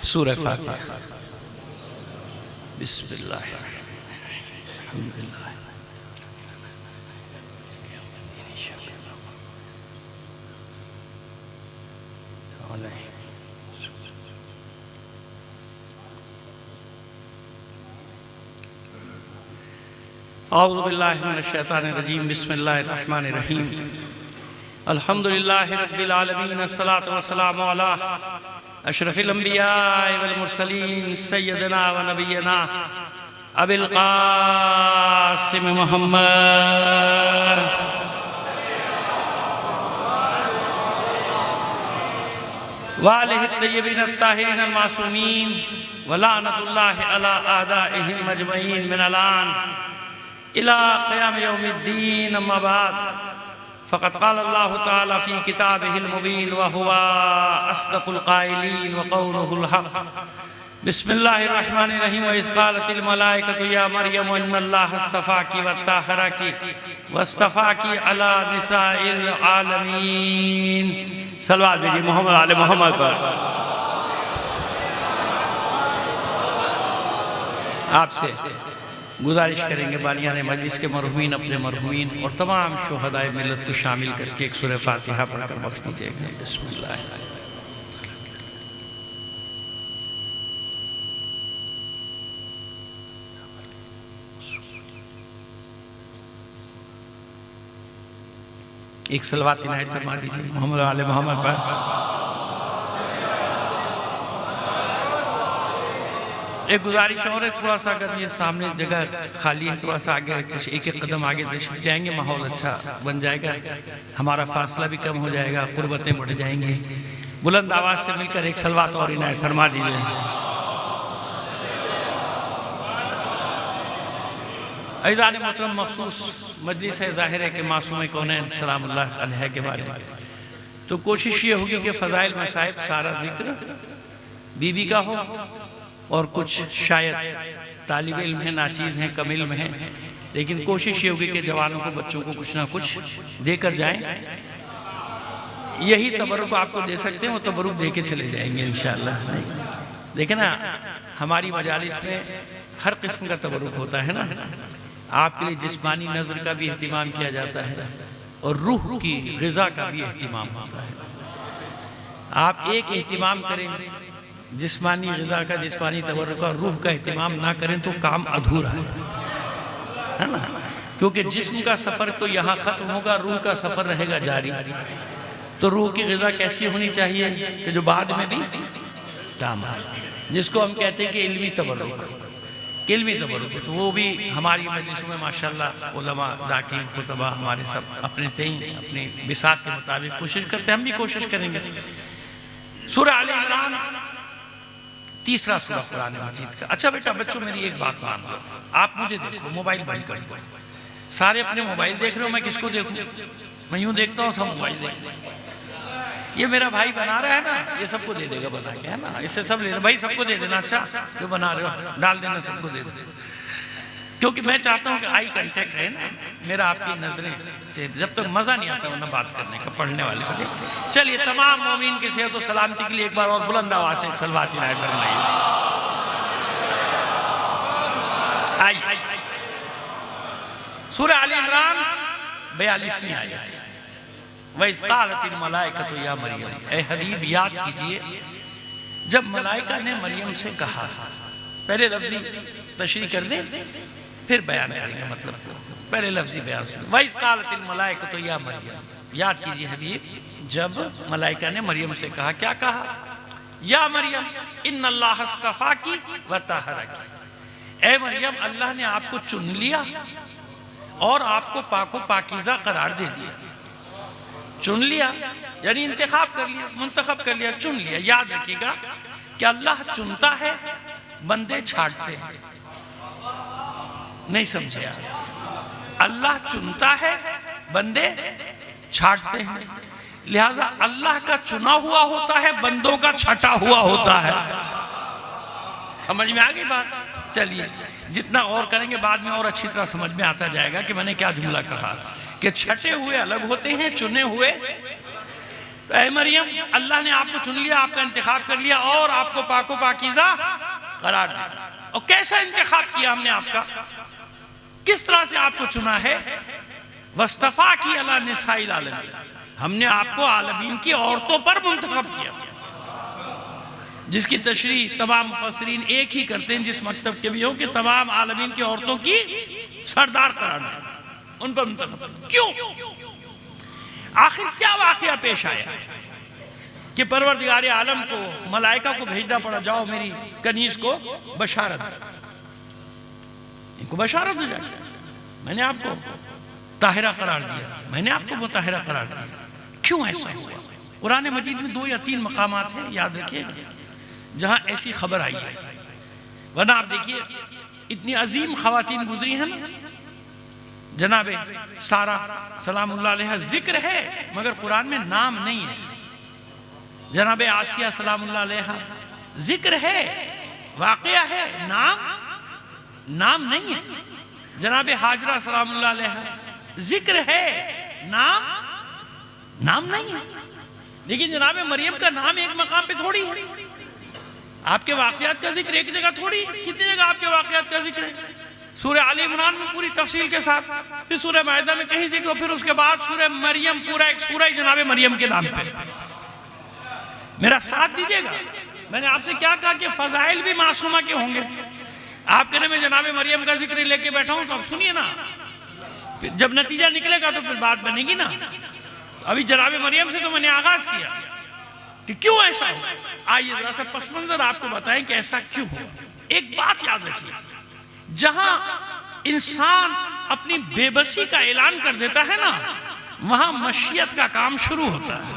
सूरह फातिहा। बिस्मिल्लाह अल्हम्दुलिल्लाह। औज़ु बिल्लाहि मिनश शैतानिर रजीम। बिस्मिल्लाहिर रहमानिर रहीम। अल्हम्दुलिल्लाहि रब्बिल आलमीन। अस्सलातु वस्सलामु अला अशरफिल अंबिया वल मुरसलीन सय्यदना व नबियना अबिल कासिम मुहम्मद व आलिहि तय्यबीन अत्ताहिरीन अल मासूमीन व लानतुल्लाहि अला आदाइहिम अजमईन मिन अलान इला क़याम यौमिद्दीन। अम्मा बाद फ़क़द क़ाल अल्लाहु तआला फ़ी किताबिहिल मुबीन व हुवा अस्दक़ुल क़ाइलीन व क़ौलुहुल हक़। बिस्मिल्लाहिर रहमानिर रहीम। व इज़ क़ालतिल मलाइकतु या मरियम इन्नल्लाहा अस्तफ़ाकी वत्ताहरकी वस्तफ़ाकी अला निसाइल आलमीन। सल्लल्लाहु अलैहि मोहम्मद आले मोहम्मद पर। आपसे गुजारिश करेंगे बानियान मजलिस के मरहूमीन अपने मरहूमीन और तमाम शुहदाए मिल्लत को शामिल करके एक सूरह फातिहा पढ़कर बख्श दीजिएगा। बिस्मिल्लाह। एक सलवात इनायत फरमा दीजिए मोहम्मद आले मोहम्मद पर। एक गुजारिश और है, थोड़ा सा अगर ये सामने जगह खाली है, थोड़ा सा आगे एक एक कदम आगे तशरीफ जाएंगे, माहौल अच्छा बन जाएगा, हमारा फासला भी कम हो जाएगा, कुर्बतें बढ़ जाएंगी। बुलंद आवाज से मिलकर एक सलवात और इनायत फरमा दीजिए। अज़ीज़ान मोहतरम, मखसूस मजलिस है, ज़ाहिर है कि मासूम कौनैन सलामुल्लाह अलैह के बारे में तो कोशिश ये होगी कि फ़ज़ाइल मसाइब सारा जिक्र बीबी का हो और कुछ शायद तालिब इल्म है, नाचीज़ हैं, कम इल्म हैं, लेकिन कोशिश ये होगी कि जवानों को बच्चों को कुछ ना कुछ देकर जाएं। यही तबरुक आपको दे सकते हैं, वो तबरुक दे के चले जाएंगे इंशाअल्लाह। देखें ना, हमारी मजालिस में हर किस्म का तबरुक होता है ना। आपके लिए जिस्मानी नज़र का भी एहतिमाम किया जाता है और रूह की ग़िज़ा का भी एहतिमाम होता है। आप एक एहतिमाम करें जिस्मानी ग़िज़ा का, जिस्मानी तबरुक का, रूह का एहतिमाम ना करें तो काम अधूरा है ना। क्योंकि जिस्म का सफ़र तो यहाँ ख़त्म होगा, रूह का सफ़र रहेगा जारी। तो रूह की ग़िज़ा कैसी होनी चाहिए कि जो बाद में भी काम आए, जिसको हम कहते हैं कि इल्मी तबरुक, इल्मी तबरुक। तो वो भी हमारी मजलिसों में माशाअल्लाह उलमा, ज़ाकिर, खुतबा हमारे सब अपने तय अपने बिसात के मुताबिक कोशिश करते हैं, हम भी कोशिश करेंगे। सूरह आले इमरान तीसरा सूरह कुरान मजीद का। अच्छा बेटा, बच्चों मेरी एक बात मान लो, आप मुझे देखो, मोबाइल बंद कर दो। सारे अपने मोबाइल देख रहे हो, मैं किसको देखूं? मैं यूं देखता हूँ, सब मोबाइल देखते हैं। ये मेरा भाई बना रहा है ना, ये सबको दे देगा बना के, है ना। इससे सब ले भाई, सबको दे देना। अच्छा जो बना रहे हो डाल देना, सबको दे देना, क्योंकि मैं चाहता हूँ कि आई कांटेक्ट है ना, मेरा आपकी नजरें, जब तक मजा नहीं आता वरना बात करने का पढ़ने वाले को। चलिए, तमाम मोमिन की सेहत और सलामती के लिए एक बार और बुलंद आवाज से सलवात इनायत फरमाइए। सूरह आले इमरान 42वीं आयत। वइज़ क़ालतिल मलाइकतु या मरियम, ए हबीब याद कीजिए जब मलाइका ने मरियम से कहा। पहले लफ्ज़ी तशरीह कर दें फिर बयान करेंगे मतलब को। पहले लफ्ज़ी बयान सुन। वइज़ क़ालतिल मलाइकतु या मरियम, याद कीजिए हबीब जब मलाइका ने मरियम से कहा। क्या कहा? या मरियम इन्नल्लाहा अस्तफ़ाकी व तहरकी, ए मरियम अल्लाह ने आपको चुन लिया और आपको पाको पाकीज़ा करार दे दिया। चुन लिया यानी इंतखाब कर लिया, मुंतखब कर लिया, चुन लिया। याद रखिएगा कि अल्लाह चुनता है, बंदे छांटते हैं। नहीं समझे आप? अल्लाह चुनता है, बंदे छांटते हैं। लिहाजा अल्लाह का चुना हुआ होता है, बंदों का छटा हुआ होता है। समझ में आ गई बात? चलिए, जितना और करेंगे बाद में और अच्छी तरह समझ में आता जाएगा कि मैंने क्या जुमला कहा कि छटे हुए अलग होते हैं, चुने हुए तो ऐ मरियम, अल्लाह ने आपको चुन लिया, आपका इंतखाब कर लिया और आपको पाको पाकीज़ा करार दिया। और कैसा इंतखाब किया हमने आपका, किस तरह से आपको चुना है? वस्तफा की अला निसाइल आलमीन, हमने आपको आलमीन की औरतों पर मुंतखब किया, जिसकी तशरीह तमाम मुफस्सिरीन एक ही करते हैं, जिस मकतब के भी हो, कि तमाम आलमीन की औरतों की सरदार करार दिया, उन पर मुंतखब। क्यों? आखिर क्या वाकया पेश आया कि परवरदिगार आलम को मलाइका को भेजना पड़ा, जाओ मेरी कनीज को बशारत, इनको बशारत हो जाए, मैंने आपको ताहिरा करार दिया, मैंने आपको मुताहिरा करार दिया। क्यों ऐसा हुआ? कुरान मजीद में 2 या 3 मकामात हैं, याद रखिएगा, जहां ऐसी खबर आई है। वरना आप देखिए इतनी अजीम खवातीन गुजरी हैं ना, जनाबे सारा सलामुल्लाह अलैहा जिक्र है मगर कुरान में नाम नहीं है, जनाबे आसिया सलामुल्लाह अलैहा जिक्र है, वाकया है, नाम नहीं है, जनाबे हाजरा सलामुल्लाह अलैहा जिक्र है, नाम नहीं है। लेकिन जनाबे मरियम का नाम एक मकाम पे थोड़ी है, आपके वाकयात का जिक्र एक जगह थोड़ी, कितनी जगह आपके वाकयात का जिक्र है? सूरह आले इमरान में पूरी तफसील के साथ, फिर सूरह माइदा में कहीं जिक्र, फिर उसके बाद सूरह मरियम, पूरा एक सूरह ही जनाबे मरियम के नाम पे। मेरा साथ दीजिएगा, मैंने आपसे क्या कहा कि फजाइल भी मासूमा के होंगे। आप कहने में जनाबे मरियम का जिक्र लेके बैठा हूं, तो अब सुनिए ना, जब नतीजा निकलेगा तो फिर बात बनेगी ना। अभी जनाबे मरियम से तो मैंने आगाज किया कि क्यों ऐसा हो। आइए जरा सा पस मंजर आपको बताएं कि ऐसा क्यों हो। एक बात याद रखिए, जहां इंसान अपनी बेबसी का ऐलान कर देता है ना, वहां मशीयत का काम शुरू होता है,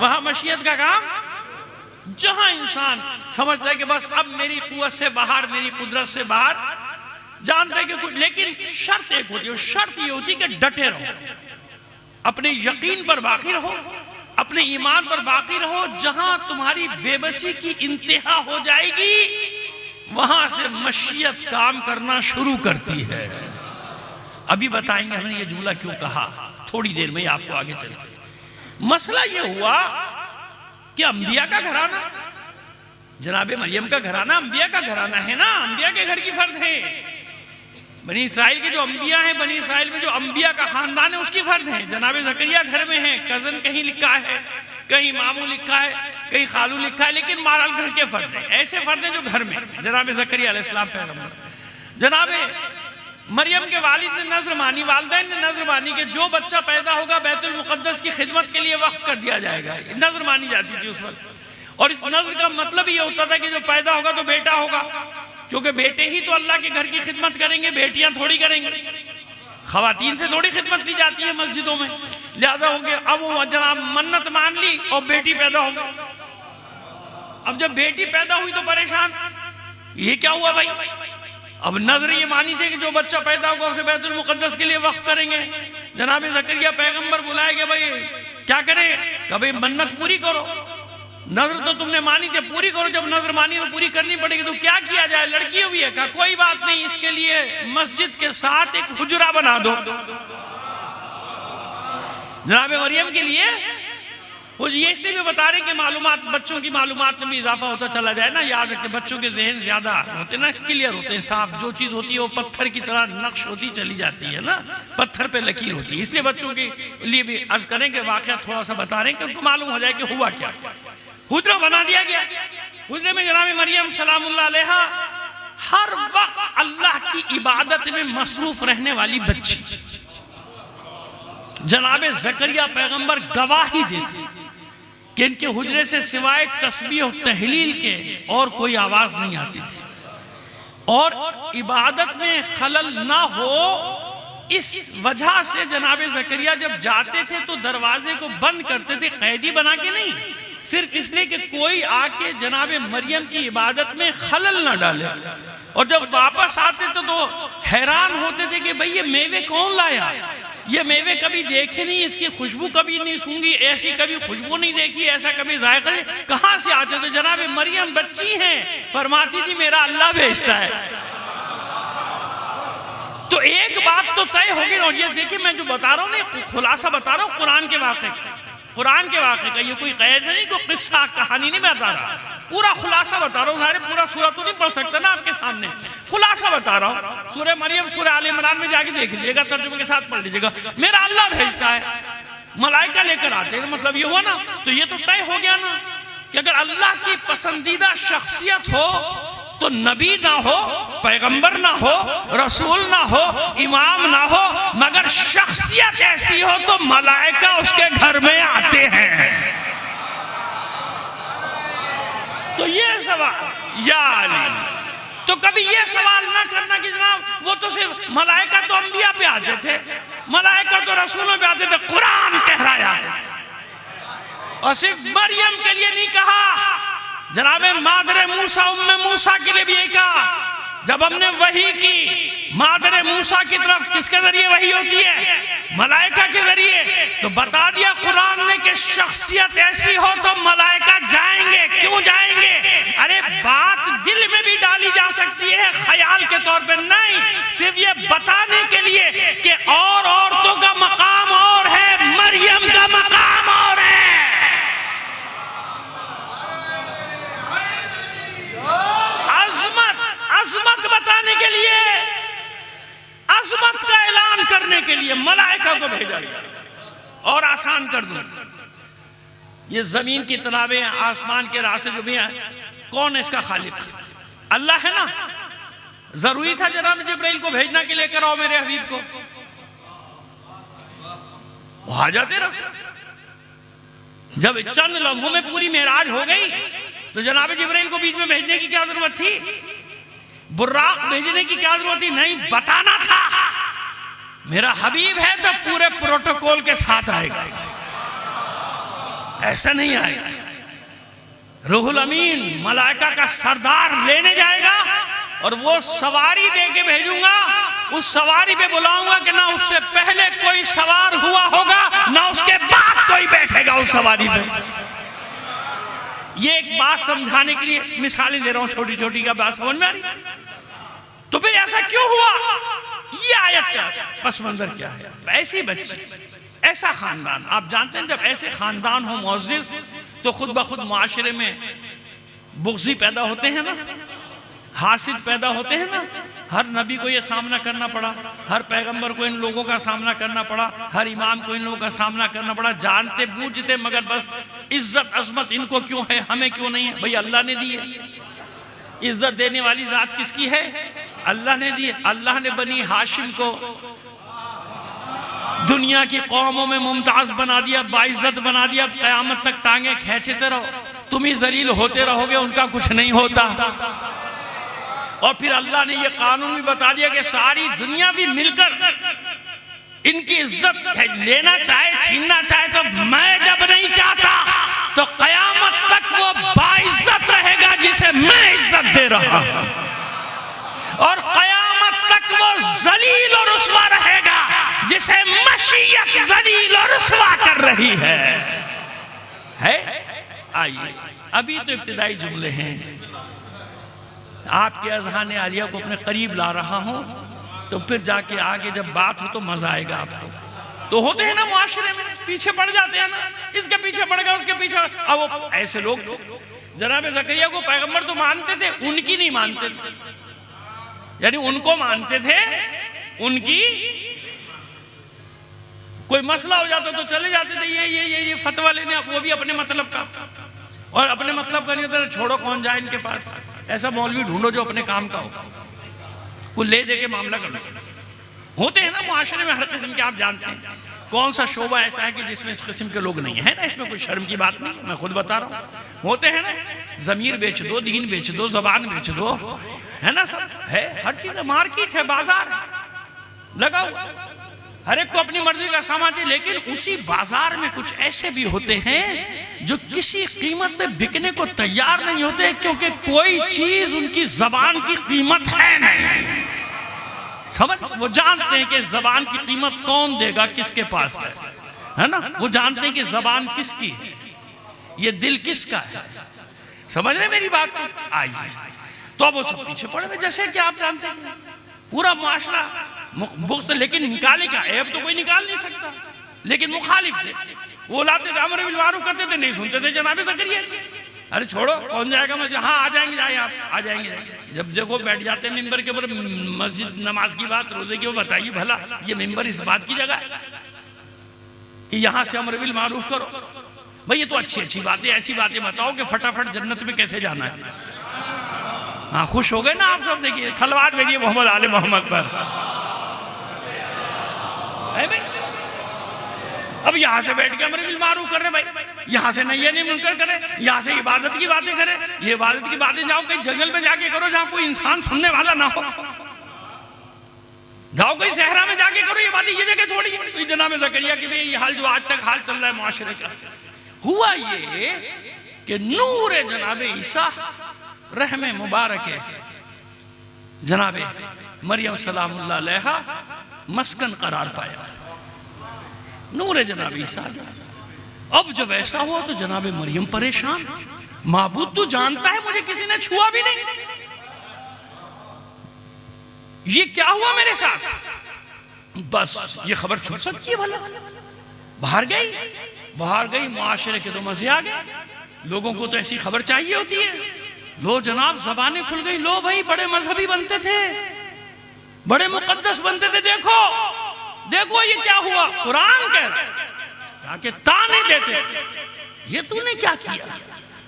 वहां मशीयत का काम। जहां इंसान समझता है कि बस अब मेरी कुव्वत से बाहर, मेरी कुदरत से बाहर, जानते कि कुछ, लेकिन शर्त एक होती है, शर्त ये होती है कि डटे रहो, अपने यकीन पर बाकी रहो, अपने ईमान पर बाकी रहो। जहां तुम्हारी बेबसी की इंतहा हो जाएगी, वहां से मशीयत काम करना शुरू करती है। अभी बताएंगे हमने ये जुमला क्यों कहा, थोड़ी देर में आपको आगे चलते। मसला ये हुआ कि अंबिया का घराना, जनाबे मरियम का घराना अंबिया का घराना है ना, अंबिया के घर की फर्द है। बनी इसराइल के जो अंबिया हैं, बनी इसराइल में जो अंबिया का खानदान है उसकी फर्द है। जनाबे ज़करिया घर में है, कजन कहीं लिखा है, कहीं मामू लिखा है, कहीं खालू लिखा है, लेकिन मारल घर के फर्द है। ऐसे फर्द हैं जो घर में, जनाबे ज़करिया अलैहिस्सलाम पैगंबर, जनाबे मरियम के वालिद ने नजर मानी, वालिदैन ने नजर मानी कि जो बच्चा पैदा होगा बैतुल मुक़द्दस की खिदमत के लिए वक्फ कर दिया जाएगा। नजर मानी जाती थी उस वक्त, और इस नजर का मतलब ये होता था कि जो पैदा होगा तो बेटा होगा, क्योंकि बेटे ही तो अल्लाह के घर की खिदमत करेंगे, बेटियां थोड़ी करेंगे। खवातीन से थोड़ी खिदमत ली जाती है मस्जिदों में, लिहाजा होंगे। अब वो जनाब मन्नत मान ली और बेटी पैदा हो गई। अब जब बेटी पैदा हुई तो परेशान, ये क्या हुआ भाई? अब नजर ये मानी थी कि जो बच्चा पैदा होगा उसे बैतुल मुक़द्दस के लिए वक्फ करेंगे। जनाब ज़करिया पैगंबर बुलाए गए, भाई क्या करें? कभी मन्नत पूरी करो, नजर तो तुमने मानी थी पूरी करो, जब नजर मानी तो पूरी करनी पड़ेगी, तो क्या किया जाए? लड़की हुई है, कहा कोई बात नहीं, इसके लिए मस्जिद के साथ एक हुजरा बना दो। जनाब मरियम के लिए वो ये इसलिए भी बता रहे कि मालूमात, बच्चों की मालूमात में भी इजाफा होता चला जाए ना। याद रखते बच्चों के जहन ज्यादा होते ना, क्लियर होते हैं, साफ, जो चीज होती है वो पत्थर की तरह नक्श होती चली जाती है ना, पत्थर पे लकीर होती है। इसलिए बच्चों के लिए भी अर्ज करें कि वाकया थोड़ा सा बता रहे हैं कि उनको मालूम हो जाए कि हुआ क्या। हुजरा बना दिया गया। हुजरे में जनाब मरियम सलामुल्लाह अलैहा हर वक्त अल्लाह की इबादत में मसरूफ रहने वाली बच्ची। जनाब ज़करिया पैगंबर गवाही देते कि इनके हुजरे से सिवाय तस्बीह और तहलील के और कोई आवाज नहीं आती थी, और इबादत में खलल ना हो इस वजह से जनाब ज़करिया जब जाते थे तो दरवाजे को बंद करते थे, कैदी बना के नहीं, सिर्फ इसलिए कि कोई आके जनाब मरियम की इबादत में खलल ना डाले। और जब वापस आते थे तो हैरान होते थे कि भाई ये मेवे कौन लाया, ये मेवे कभी देखे नहीं, इसकी खुशबू कभी नहीं सूंघी, ऐसी कभी खुशबू नहीं देखी, ऐसा कभी जायका नहीं, कहां से आते थे? जनाब मरियम बच्ची हैं, फरमाती थी मेरा अल्लाह भेजता है। तो तो एक बात तो तय होगी ना, ये देखिए मैं जो बता रहा हूँ ना, खुलासा बता रहा हूँ कुरान के वाक़े का, ये कोई क़यास नहीं, कोई किस्सा कहानी नहीं बता रहा, पूरा खुलासा बता रहा हूँ। सारे पूरा सूरत तो नहीं पढ़ सकता ना आपके सामने, खुलासा बता रहा हूँ। सूरह मरियम, सूरह आल इमरान में जाके देख लीजिएगा, तर्जुमे के साथ पढ़ लीजिएगा। मेरा अल्लाह भेजता है, मलाइका लेकर आते हैं, मतलब ये हुआ ना, तो ये तो तय हो गया ना कि अगर अल्लाह की पसंदीदा शख्सियत हो तो नबी ना हो, पैगंबर ना हो, रसूल ना हो, इमाम ना हो, मगर शख्सियत ऐसी हो तो मलाइका उसके घर में आते हैं। तो ये सवाल या अली, तो कभी ये सवाल ना करना कि जनाब वो तो सिर्फ मलाइका तो अंबिया पे आते थे, मलाइका तो रसूलों पे आते थे, कुरान कह रहा आते थे। और सिर्फ मरियम के लिए नहीं कहा, जनाबे मादरे मूसा, उम्मे मूसा के लिए भी यही कहा। जब हमने वही की मादरे मूसा की तरफ, किसके जरिए वही होती है? मलाइका के जरिए। तो बता दिया कुरान ने कि शख्सियत ऐसी हो तो मलाइका जाएंगे। क्यों जाएंगे? अरे बात दिल में भी डाली जा सकती है, ख्याल के तौर पे नहीं, सिर्फ ये बताने के लिए कि और औरतों का मकाम और है, मरियम का मकाम और है। अज़मत बताने के लिए, अज़मत का ऐलान करने के लिए मलाइका को भेजा गया। और आसान कर दूं, ये जमीन की तनाबें, आसमान के रास्ते जो भी हैं, कौन है इसका खालिक? अल्लाह है ना। जरूरी था जनाब जिब्राइल को भेजना कि लेकर आओ मेरे हबीब को, वो आ जाते रसूल। जब चंद लम्हों में पूरी मेराज हो गई तो जनाब जिब्राइल को बीच में भेजने की क्या जरूरत थी? बुर्राक भेजने की क्या जरूरत थी? नहीं, बताना था मेरा हबीब है तो पूरे प्रोटोकॉल के साथ आएगा, ऐसा नहीं आएगा। रूहुल अमीन मलाइका का सरदार लेने जाएगा और वो सवारी दे के भेजूंगा, उस सवारी पे बुलाऊंगा कि ना उससे पहले कोई सवार हुआ होगा ना उसके बाद कोई बैठेगा उस सवारी पे। ये एक बात समझाने के लिए मिसालें दे रहा हूं, छोटी छोटी का बात समझ में आ रही? तो फिर ऐसा क्यों हुआ? ये आयत का पस मंजर क्या है? ऐसी बच्ची, ऐसा खानदान, आप जानते हैं जब ऐसे खानदान हो मुअज़्ज़िज़ तो खुद ब खुद मुआशरे में बुग़्ज़ी पैदा होते हैं ना, हासिद पैदा होते हैं ना। हर नबी को ये सामना करना पड़ा, हर पैगंबर को इन लोगों का सामना करना पड़ा, हर इमाम को इन लोगों का सामना करना पड़ा, जानते बूझते, मगर बस इज्जत अजमत इनको क्यों है, हमें क्यों नहीं है? भाई अल्लाह ने दी है। इज्जत देने वाली जात किसकी है? अल्लाह ने दी है। अल्लाह ने बनी हाशिम को दुनिया की कौमों में मुमताज बना दिया, बाइज्जत बना दिया, क़यामत तक टांगे खींचते रहो, तुम ही जलील होते रहोगे, उनका कुछ नहीं होता। और फिर अल्लाह ने ये कानून भी बता दिया कि सारी दुनिया भी मिलकर इनकी इज्जत लेना चाहे, छीनना चाहे, तो मैं जब नहीं चाहता तो कयामत तक वो बाइज्जत रहेगा जिसे मैं इज्जत दे रहा हूं, और कयामत तक वो जलील और रुस्वा रहेगा जिसे मशीयत जलील और रुस्वा कर रही है। आइए, अभी तो इब्तिदाई जुमले हैं, आपके अज़हान आलिया को अपने करीब ला रहा हूं, तो फिर जाके आगे जब बात हो तो मजा आएगा आपको। तो होते हैं ना मुआशरे में, पीछे पड़ जाते हैं ना, इसके पीछे पड़ गया, उसके पीछे। अब वो ऐसे लोग जनाब ज़करिया को पैगंबर तो मानते थे, उनकी नहीं मानते थे, यानी उनको मानते थे, उनकी कोई मसला हो जाता तो चले जाते थे ये फतवा लेने, वो भी अपने मतलब का, और अपने मतलब का नहीं होता, छोड़ो कौन जाए इनके पास, ऐसा मौलवी ढूंढो जो अपने काम का हो, कुछ ले दे के मामला कर लो। होते हैं ना मुआशरे में हर किस्म के, आप जानते हैं कौन सा शोबा ऐसा है कि जिसमें इस किस्म के लोग नहीं है ना, इसमें कोई शर्म की बात नहीं, मैं खुद बता रहा हूँ। होते हैं ना, जमीर बेच दो, दीन बेच दो, जबान बेच दो, है ना, सब है, हर चीज मार्केट है, बाजार लगा हुआ, हर एक को अपनी मर्जी का सामान चाहिए। लेकिन उसी बाजार में कुछ ऐसे भी होते हैं जो किसी कीमत पे बिकने को तैयार नहीं होते, क्योंकि कोई चीज उनकी जबान की कीमत है नहीं, समझ, वो जानते हैं कि जबान की कीमत कौन देगा, किसके पास है ना, वो जानते हैं कि जबान किसकी है, ये दिल किसका है, समझ रहे मेरी बात को? आइए, तो अब वो सब पीछे पड़े हुए, जैसे कि आप जानते हैं पूरा मुआशरा बुग़्ज़, लेकिन निकाले क्या, ऐब तो कोई निकाल नहीं सकता, लेकिन मुखालिफ थे। वो लाते थे, अमर बिल मारूफ करते थे, नहीं सुनते थे जनाब ज़करिया की। अरे छोड़ो, कौन जाएगा मैं, हाँ आ जाएंगे, जाए आप आ जाएंगे। जब जब बैठ जाते हैं मिंबर के ऊपर, मस्जिद नमाज की बात, रोजे की, वो बताइए भला ये मिंबर इस बात की जगह है कि यहाँ से अमर बिल मारूफ करो? भाई ये तो अच्छी अच्छी बातें, ऐसी बातें बताओ कि फटाफट जन्नत में कैसे जाना है। हाँ, खुश हो गए ना आप सब? देखिए सलवात भेजिए मोहम्मद आले मोहम्मद पर। भाई अब यहाँ से बैठ के अमर बिल मारूफ कर रहे भाई, यहाँ से नहीं, ये नहीं मुनकर करे, यहाँ से इबादत की बातें करे। ये इबादत की बातें जाओ कहीं जंगल में जाके करो जहाँ कोई इंसान सुनने वाला ना हो, जाओ कहीं सहरा में जाके करो ये बातें, ये जगह थोड़ी है। तो जनाब ज़करिया की ये हाल जो आज तक हाल चल रहा है मुआशरे का, हुआ ये कि नूर जनाब ईसा रहमे मुबारक जनाब मरियम सलामुल्लाह अलैहा मस्कन करार पाया, नूर जनाब ईसा। अब जब ऐसा हुआ तो जनाब मरियम परेशान, माबूद तू जानता है मुझे किसी ने छुआ भी नहीं, ये क्या हुआ मेरे साथ? बस ये खबर छुप सकती है भला? बाहर गई, मुआशरे के तो मजे आ गए। लोगों को तो ऐसी खबर चाहिए होती है। लो जनाब जबानें खुल गई, लो भाई बड़े मजहबी बनते थे, बड़े मुकद्दस बनते थे, देखो देखो ये क्या हुआ। कुरान कह रहा है ताने देते, ये तूने क्या किया,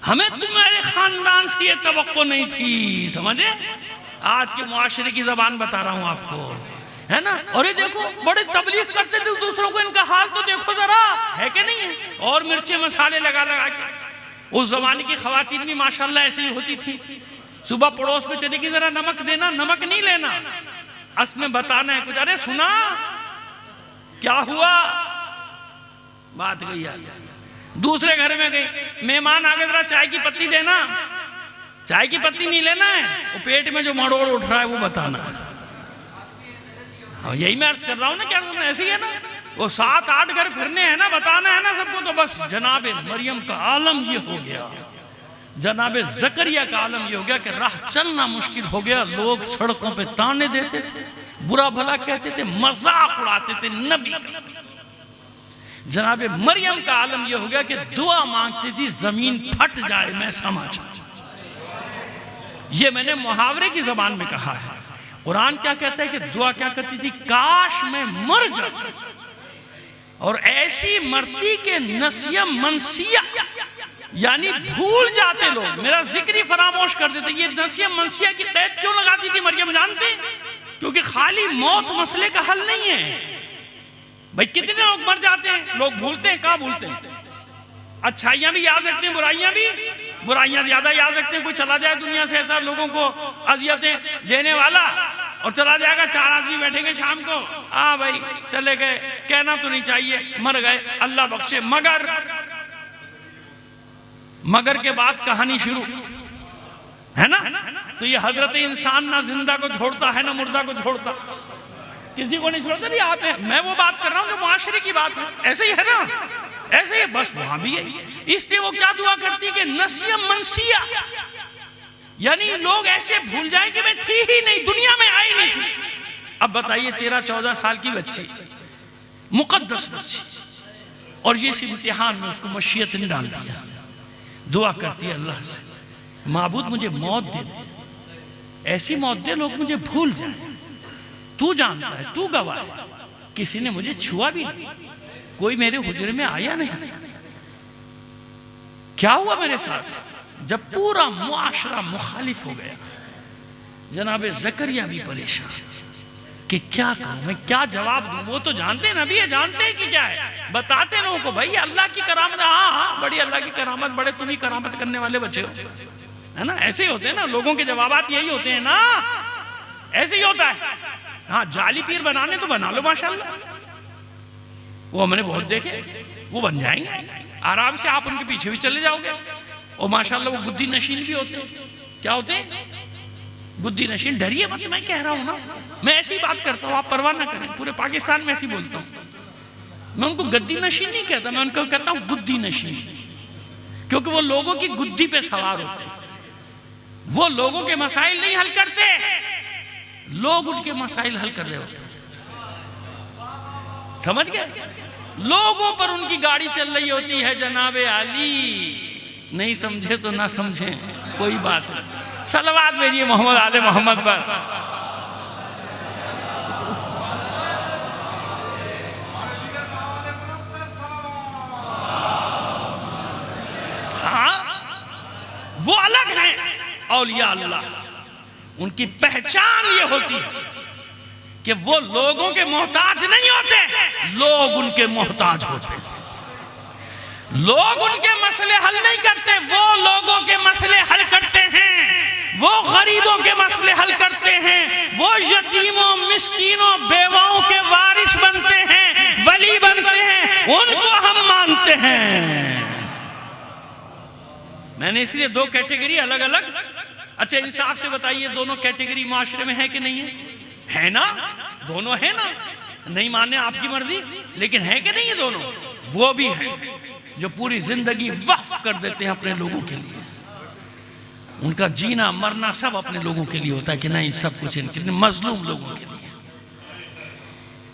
हमें तुम्हारे खानदान से ये तवक्को नहीं थी, समझे? आज के मुआशरे की जबान बता रहा हूं आपको, है ना। और ये देखो बड़े तबलीग करते थे दूसरों को, इनका हाल तो देखो जरा, है कि नहीं है? और मिर्चे मसाले लगा के। उस जमाने की खवातीन भी माशाल्लाह ऐसी ही होती थी, सुबह पड़ोस में चली गई, जरा नमक देना, नमक नहीं लेना, अस में बताना है कुछ। अरे सुना क्या हुआ, बात गई यार। दूसरे घर में गई, मेहमान आ गए, जरा चाय की पत्ती देना, चाय की पत्ती नहीं लेना है, वो पेट में जो मड़ोड़ उठ रहा है वो बताना है। यही मैं अर्ज कर रहा हूं ना, क्या ऐसे ही है ना, वो 7-8 घर फिरने हैं ना, बताना है ना सबको। तो बस जनाब मरियम का आलम ये हो गया, जनाब ज़करिया का आलम ये हो गया कि राह चलना मुश्किल हो गया। लोग सड़कों पे ताने देते थे, बुरा भला कहते थे, मजाक उड़ाते थे नबी का। जनाब मरियम का आलम ये हो गया कि दुआ मांगती थी जमीन फट जाए मैं समझ। ये मैंने मुहावरे की जबान में कहा है। कुरान क्या कहता है कि दुआ क्या करती थी, काश मैं मर जाती, और ऐसी मरती के नसिया मनसिया, यानी भूल जाते लोग, मेरा जिक्र ही फरामोश कर देते। ये नसिया मनसिया की कैद क्यों लगाती थी मरियम जानते? क्योंकि खाली मौत मसले का हल नहीं है भाई। कितने लोग मर जाते हैं, लोग भूलते हैं, कहाँ भूलते हैं? अच्छाइयां भी याद रखते हैं, बुराइयां ज्यादा याद रखते हैं। कोई चला जाए दुनिया से ऐसा लोगों को अजियतें देने वाला, और चला जाएगा, 4 आदमी बैठेंगे शाम को, हाँ भाई चले गए, कहना तो नहीं चाहिए, मर गए, अल्लाह बख्शे। मगर के बाद कहानी शुरू, है ना। तो ये हजरत इंसान ना जिंदा को छोड़ता है ना मुर्दा को छोड़ता, किसी को नहीं छोड़ता। नहीं आप, मैं वो बात कर रहा हूँ जो मुआशरे की बात है, ऐसे ही है ना, ऐसे ही बस वहां भी है। इसलिए वो क्या दुआ करती कि नसिया मनसिया, यानी लोग ऐसे भूल जाए कि मैं थी ही नहीं, दुनिया में आई नहीं थी। अब बताइए 13-14 साल की बच्ची, मुकद्दस बच्ची, और ये इस इम्तिहान में उसको मशीयत ने डाल दिया। दुआ करती है अल्लाह से, माबूद मुझे मौत दे दे, ऐसी मौत दे लोग मुझे भूल जाए। तू जानता है, तू गवाह है, किसी ने मुझे छुआ भी नहीं, कोई मेरे हुजरे में आया नहीं। क्या हुआ मेरे साथ? जब पूरा मुआशरा मुखालिफ हो गया, जनाब ज़करिया भी परेशान कि क्या करूं मैं, क्या जवाब दूं। वो तो जानते हैं, नबी है, जानते हैं कि क्या है, बताते लोगों को भाई अल्लाह की करामत। हाँ बड़ी अल्लाह की करामत, बड़े तुम ही करामत करने वाले बच्चे हो, है ना। ऐसे ही होते हैं ना लोगों के जवाबात, यही होते हैं ना, ऐसे ही होता है। हाँ जाली पीर बनाने तो बना लो माशाल्लाह, वो हमने बहुत देखे, वो बन जाएंगे आराम से, आप उनके पीछे भी चले जाओगे। और माशाल्लाह वो बुद्धि नशीन भी होते हैं। क्या होते हैं? बुद्धि नशीन। डरिए मत, मैं कह रहा हूं ना, मैं ऐसी बात करता हूं, आप परवाह ना करें। पूरे पाकिस्तान में ऐसी बोलता हूं। मैं उनको गद्दी नशीन नहीं कहता, मैं उनको कहता हूं गुद्दी नशीन, क्योंकि वो लोगों की गुद्दी पे सवार होते हैं। वो लोगों के मसाइल नहीं हल करते, लोग उनके मसाइल हल कर रहे होते हैं। समझ गए? लोगों पर उनकी गाड़ी चल रही होती है जनाबे आली। नहीं समझे तो ना समझे, कोई बात नहीं। सलवात भेजिए मोहम्मद आले मोहम्मद पर। हाँ, वो अलग है औलिया अल्लाह। उनकी पहचान ये होती है कि वो लोगों के मोहताज नहीं होते, लोग उनके मोहताज होते हैं। लोग उनके मसले हल नहीं करते, वो लोगों के मसले हल करते हैं। वो गरीबों के मसले हल करते हैं, वो यतीमों मिस्कीनों बेवाओं के वारिस बनते हैं, वली बनते हैं, उनको हम मानते हैं। मैंने इसलिए दो कैटेगरी अलग अलग। अच्छा इंसाफ से बताइए, दोनों कैटेगरी माशरे में है कि नहीं है? है ना, दोनों है ना। नहीं माने आपकी मर्जी, लेकिन है कि नहीं है दोनों? वो भी है जो पूरी जिंदगी वक्फ कर देते हैं अपने लोगों के लिए। उनका जीना मरना सब अपने लोगों के लिए होता है कि नहीं, सब कुछ इनके मजलूम लोगों के लिए,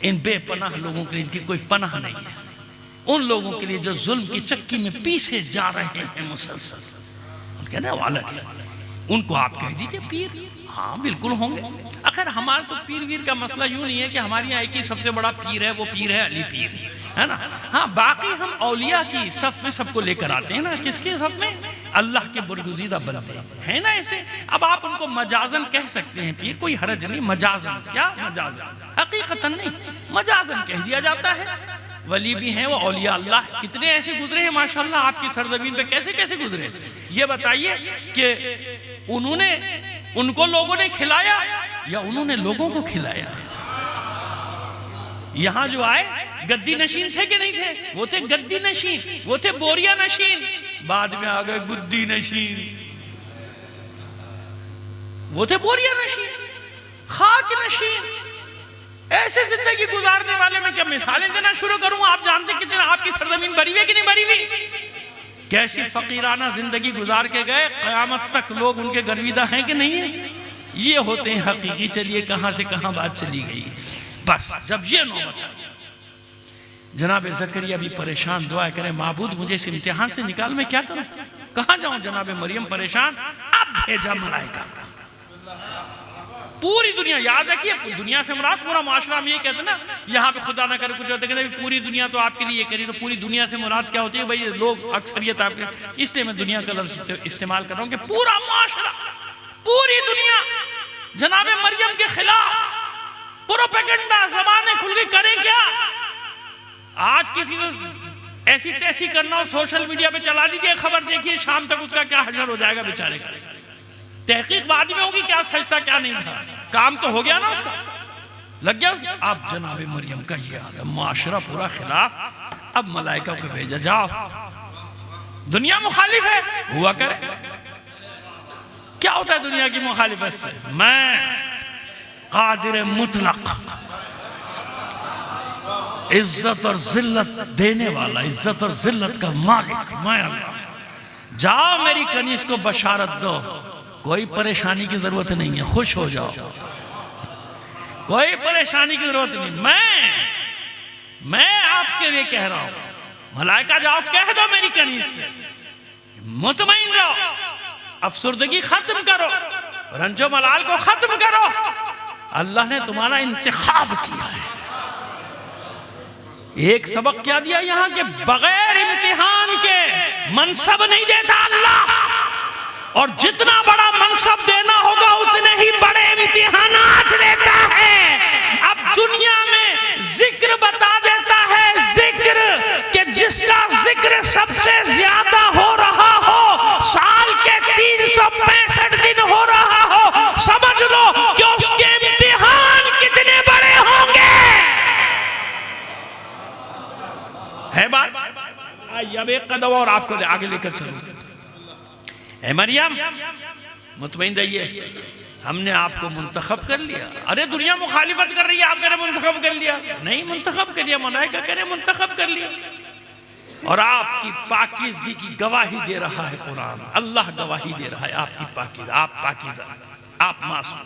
इन बेपनाह लोगों के लिए इनकी कोई पनाह नहीं है। उन लोगों के लिए जो जुल्म की चक्की में पीछे जा रहे हैं मुसलसल, उनके ना अलग, उनको आप कह दीजिए पीर। हाँ बिल्कुल होंगे। अगर हमारा तो पीर वीर का मसला यूं नहीं है कि हमारी यहाँ एक ही सबसे बड़ा पीर है, वो पीर है अली पीर, है ना। हाँ बाकी हम औलिया की सफ में सबको लेकर आते हैं ना। किसके सफ में? अल्लाह के बरगुज़ीदा बंदे हैं ना ऐसे। अब आप उनको मजाजन कह सकते हैं पीर, कोई हरज नहीं। मजाजन क्या? मजाजन, हकीकतन नहीं, मजाजन कह दिया जाता है। वली भी हैं वो औलिया अल्लाह। कितने ऐसे गुजरे हैं माशाल्लाह आपकी सरजमीन पे, कैसे कैसे गुजरे। ये बताइए कि उन्होंने, उनको लोगों ने खिलाया या उन्होंने लोगों को खिलाया? यहां जो आए गद्दी नशीन थे कि नहीं थे? वो थे गद्दी नशीन, वो थे बोरिया नशीन। बाद में आ गए गुद्दी नशीन, वो थे बोरिया नशीन, खाक नशीन। ऐसे जिंदगी गुजारने वाले में क्या मिसालें देना शुरू करूं? आप जानते कितने आपकी सरजमीन भरी हुई कि नहीं भरी हुई? कैसी फकीराना जिंदगी गुजार के गए, कयामत तक लोग उनके गर्विदा हैं कि नहीं है? ये होते हैं हकीकी। चलिए कहां से कहां बात चली गई। बस जब ये नौबत आई, जनाब ज़करिया भी परेशान, दुआ करें माबूद मुझे इस इम्तिहान से निकाल, मैं क्या करूं, कहां जाऊं। जनाब मरियम परेशान, अब भेजा मलाइका। पूरी दुनिया, याद रखिए दुनिया से मुराद पूरा माशरा। हम ये कहते ना, यहाँ पे खुदा ना करे कुछ होता है, पूरी दुनिया तो आपके लिए करी, तो पूरी दुनिया से मुराद क्या होती है भाई? लोग अक्सरियत आपके, इसलिए मैं दुनिया का लफ्ज़ इस्तेमाल कर रहा हूँ कि पूरा माशरा, पूरी दुनिया जनाब मरियम के खिलाफ प्रोपेगेंडा, ज़बानें खुल गई। करें क्या? आज किसी को ऐसी तैसी करना हो, सोशल मीडिया पे चला दीजिए खबर, देखिए शाम तक उसका क्या हशर हो जाएगा बेचारे का। तहकीक बाद में होगी क्या सच था क्या नहीं था, काम तो हो गया ना उसका, लग गया। अब जनाब मरियम का ये हाल है, माशरा पूरा खिलाफ। अब मलाइका को भेजा, जाओ, दुनिया मुखालिफ है, हुआ करे। क्या होता है दुनिया की मुखालिफत से? मैं कादिर मुतलक, इज्जत और जिल्लत देने वाला, इज्जत और जिल्लत का मालिक मैं अल्लाह। जाओ मेरी कनीज को बशारत दो, कोई परेशानी की जरूरत नहीं है, खुश हो जाओ, कोई परेशानी की जरूरत नहीं। मैं आपके लिए कह रहा हूं, मलाइका जाओ कह दो मेरी कनीज से, मुतमईन रहो, अफसुर्दगी खत्म करो, रंजो मलाल को खत्म करो। अल्लाह ने तुम्हारा इंतखाब किया है। एक सबक क्या दिया यहां के, बगैर इम्तिहान के मनसब नहीं देता अल्लाह, और जितना बड़ा मनसब देना होगा उतने ही बड़े इम्तिहानात लेता है। अब दुनिया में जिक्र बता देता है, जिक्र कि जिसका जिक्र सबसे ज्यादा हो रहा हो, साल के 365 दिन हो रहा हो, समझ लो कि उसके इम्तिहान कितने बड़े होंगे। है बात? आइए अब एक कदम और आपको आगे लेकर चलो। ए मरियम मुतमईन रहिए, हमने आपको मुंतखब कर लिया। अरे दुनिया मुखालिफत कर रही है, आप कह रहे मुंतखब कर लिया, नहीं मुंतखब कर लिया, मलाइका कह रहे मुंतखब कर लिया। और आपकी पाकीज़गी की गवाही दे रहा है कुरान, अल्लाह गवाही दे रहा है आपकी पाकीज़ा, आप पाकीज़ा, आप मासूम,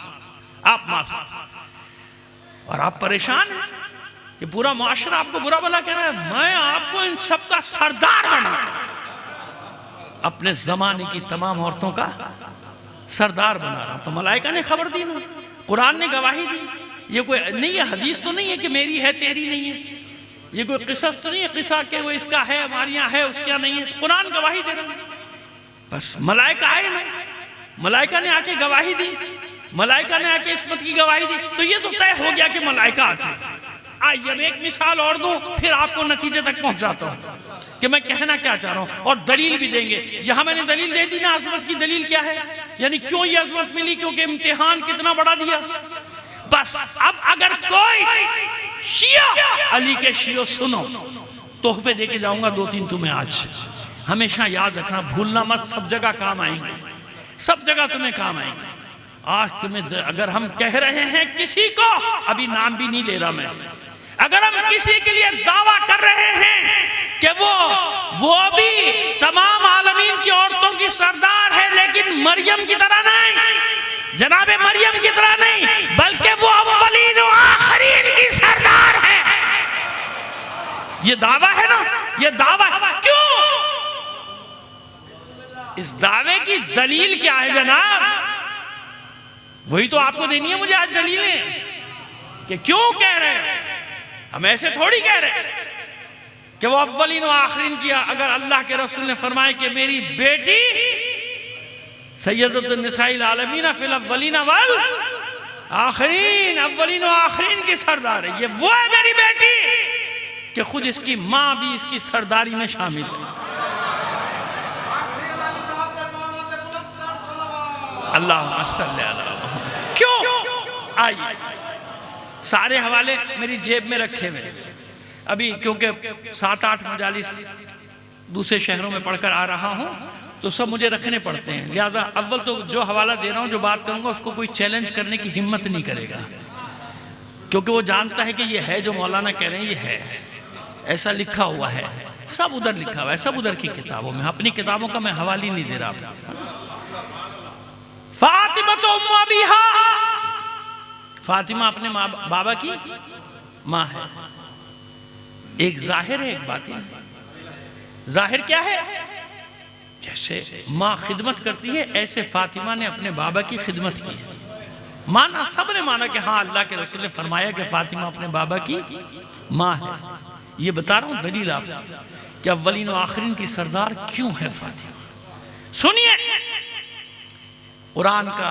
आप मासूम, और आप परेशान हैं। कि पूरा मुआशरा आपको बुरा भला कह रहा है, मैं आपको इन सब का सरदार बना, अपने जमाने की तमाम औरतों का सरदार बना रहा हूं। तो मलाइका ने खबर दी ना, कुरान ने गवाही दी। ये कोई नहीं है, हदीस तो नहीं है कि मेरी है तेरी नहीं है, ये कोई किस्सा तो नहीं है किस्सा के वो इसका है हमारे यहाँ है उसका नहीं है, कुरान गवाही दे रहा है। बस मलाइका आए ना, मलाइका ने आके गवाही दी, मलाइका ने आके इस्मत की गवाही दी, तो ये तो तय हो गया कि मलाइका आते। आइए अब एक मिसाल और दूं, फिर आपको नतीजे तक पहुंचाता हूं कि मैं कहना क्या चाह रहा हूं, और दलील भी देंगे। यहां मैंने दलील दे दी ना, अजमत की दलील क्या है, यानी क्यों ये अजमत मिली, क्योंकि इम्तिहान कितना बड़ा दिया। बस अब अगर कोई शिया, अली के शियो सुनो, तोहफे देके जाऊंगा 2-3 तुम्हें आज, हमेशा याद रखना, भूलना मत, सब जगह काम आएंगे, सब जगह तुम्हें काम आएंगे। आज तुम्हें अगर हम कह रहे हैं किसी को, अभी नाम भी नहीं ले रहा मैं, अगर हम किसी के लिए दावा कर रहे हैं कि वो भी तमाम आलमीन की औरतों की सरदार है, लेकिन मरियम की तरह नहीं, जनाबे मरियम की तरह नहीं, बल्कि वो अव्वलीन व आखिरीन की सरदार है, ये दावा है ना, ये दावा क्यों, इस दावे की दलील क्या है जनाब, वही तो आपको देनी है मुझे आज दलीलें कि क्यों कह रहे हैं। हम ऐसे थोड़ी कह रहे हैं कि वो अव्वलीन व आखिरीन किया। अगर अल्लाह के रसूल ने फरमाया कि मेरी बेटी सय्यदतुन निसाइल आलमीन फिल अव्वलीन वल आखिरीन, अव्वलीन व आखिरीन की सरदार है, ये वो है मेरी बेटी कि खुद इसकी माँ भी इसकी सरदारी में शामिल है। अल्लाहुम्मा सल्ली अला मुहम्मद। क्यों? आइए, सारे हवाले मेरी जेब में रखे हुए अभी, क्योंकि 7-8 मजालिस दूसरे शहरों में पढ़कर आ रहा हूं, तो सब मुझे रखने पड़ते हैं। लिहाजा अव्वल तो जो हवाला दे रहा हूं, जो बात करूंगा, उसको कोई चैलेंज करने की हिम्मत नहीं करेगा, क्योंकि वो जानता है कि ये है जो मौलाना कह रहे हैं, ये है, ऐसा लिखा हुआ है, सब उधर लिखा हुआ है, सब उधर की किताबों में, अपनी किताबों का मैं हवाला नहीं दे रहा। फातिमा तो अबीहा, फातिमा अपने बाबा की माँ है। एक जाहिर है, एक बातिन। जाहिर क्या है, जैसे माँ खिदमत करती है, ऐसे फातिमा ने अपने बाबा की खिदमत की है। माना, सबने माना कि हाँ, अल्लाह के रसूल ने फरमाया कि फातिमा अपने बाबा की माँ है। ये बता रहा हूँ दलील आप कि अव्वलीन व आखिरीन की सरदार क्यों है फातिमा। सुनिए, कुरान का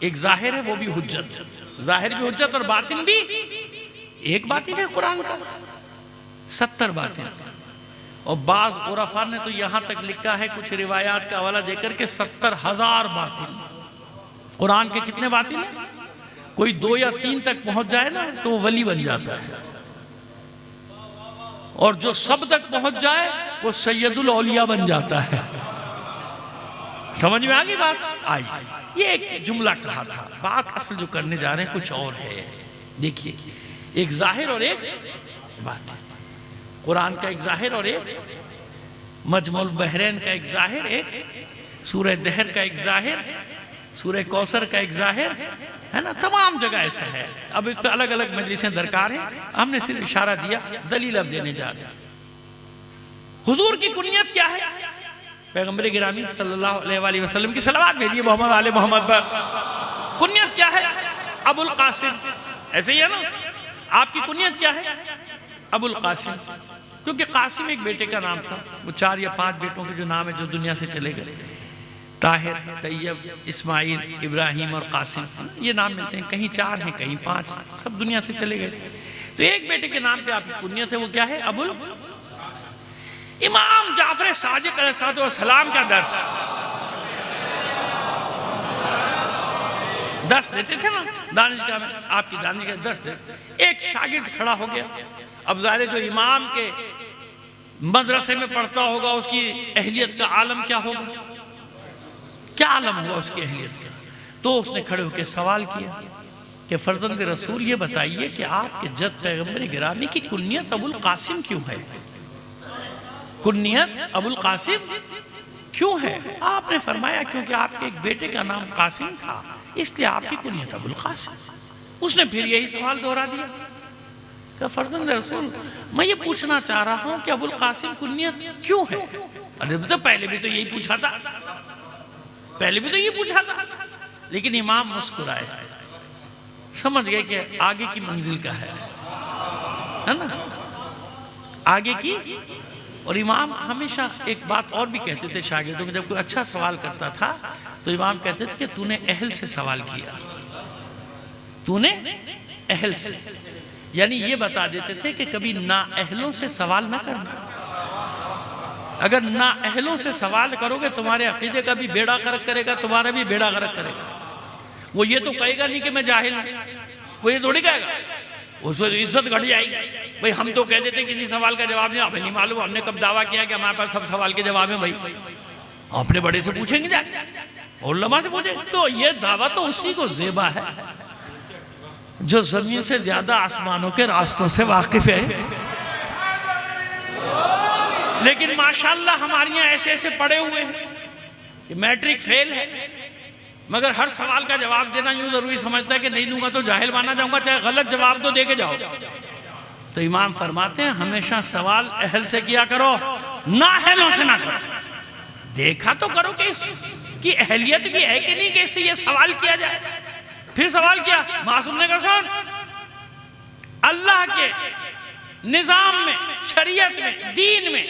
एक जाहिर है, वो भी हुज्जत, जाहिर भी हुज्जत और बातिन भी। एक बातिन है कुरान का, 70 बातिन, और बाज उरफा ने तो यहां तक लिखा है, कुछ रिवायात का हवाला देकर के 70,000 बातिन। कुरान के कितने बातिन है? कोई 2 या 3 तक पहुंच जाए ना तो वो वली बन जाता है, और जो सब तक पहुंच जाए वो सैयदुल औलिया बन जाता है। समझ में आ गई बात? आई, ये एक जुमला कहा था, बात असल जो करने जा रहे हैं कुछ और है। देखिए, एक जाहिर और एक बात, कुरान का एक जाहिर और एक मजमुल बहरैन का एक जाहिर, एक सूरह दहर का एक जाहिर, सूरह कौसर का एक जाहिर है ना, तमाम जगह ऐसा है। अब तो अलग अलग मजलिसें दरकार हैं, हमने सिर्फ इशारा दिया, दलील अब देने जा रहे हैं। हुजूर की कुनियत क्या है? पैगंबर गिरामी सल्लल्लाहु अलैहि वसल्लम की सलावत भेजिए मोहम्मद आले मोहम्मद पर। कुनियत क्या है? अबुल कासिम, ऐसे ही है ना। आपकी कुनियत क्या है? अबुल कासिम, क्योंकि कासिम एक बेटे का नाम था। वो 4 या 5 बेटों के जो नाम है जो दुनिया से चले गए, ताहिर, तैयब, इस्माइल, इब्राहिम और कासिम, ये नाम मिलते हैं। कहीं 4 हैं, कहीं 5, सब दुनिया से चले गए। तो एक बेटे के नाम पे आपकी कुनियत है, वो क्या है? अबुल। इमाम जाफर सादिक अलैहिस्सलाम का दर्स देते थे ना दानिशगाह में, आपकी दानिशगाह दर्स देते। एक शागिर्द खड़ा हो गया। अब ज़ाहिर जो इमाम के मदरसे में पढ़ता होगा, उसकी अहलियत का आलम क्या होगा, क्या आलम होगा उसकी अहलियत का। तो उसने खड़े होकर सवाल किया कि फर्जंद रसूल, ये बताइए कि आपके जद पैगंबर गिरामी की कुनियत अबुल कासिम क्यों है? कुनियत अबुल कासिम क्यों है? आपने फरमाया क्योंकि आपके एक बेटे का नाम कासिम था, इसलिए आपकी कुनियत अबुल कासिम। उसने फिर यही सवाल दोहरा दिया। कहा फर्जंद रसूल, मैं ये पूछना चाह रहा हूं कि अबुल कासिम कुनियत क्यों है? अरे तो पहले भी तो यही पूछा था, पहले भी तो यही पूछा था। लेकिन इमाम मुस्कुराए, समझ गए कि आगे की मंजिल का है ना, आगे की। और इमाम हमेशा एक बात और भी कहते थे शागिर्दों को, जब कोई अच्छा सवाल करता था तो इमाम कहते थे कि तूने अहल से सवाल किया, तूने अहल से, यानी ये बता देते थे कि कभी ना अहलों से सवाल ना करना। अगर ना अहलों से सवाल करोगे तुम्हारे अकीदे का भी बेड़ा गर्क करेगा, तुम्हारा भी बेड़ा गर्क करेगा। वो ये तो कहेगा नहीं कि मैं जाहिल हूं, वो ये थोड़ी कहेगा, उसको इज्जत घट जाएगी। भाई हम तो कह देते किसी सवाल का जवाब नहीं, हमें नहीं मालूम, हमने कब दावा किया कि हमारे पास सब सवाल के जवाब है। भाई अपने बड़े से पूछेंगे जाके, उलमा से पूछेंगे। तो ये दावा तो उसी को ज़ेबा है जो जमीन से ज्यादा आसमानों के रास्तों से वाकिफ है। लेकिन माशाल्लाह हमारे यहाँ ऐसे ऐसे पड़े हुए हैं कि मैट्रिक फेल है, मगर हर सवाल का जवाब देना यूं जरूरी समझता है कि नहीं दूंगा तो जाहिल माना जाऊंगा, चाहे गलत जवाब तो दे के जाओ। तो इमाम फरमाते हैं हमेशा सवाल अहल से किया करो, ना अहलों से ना करो। देखा तो करो कि इसकी अहलियत भी है कि नहीं कि इससे ये सवाल किया जाए। फिर सवाल किया, मासूम ने कहा सुन, अल्लाह के निजाम में, शरीयत में, दीन में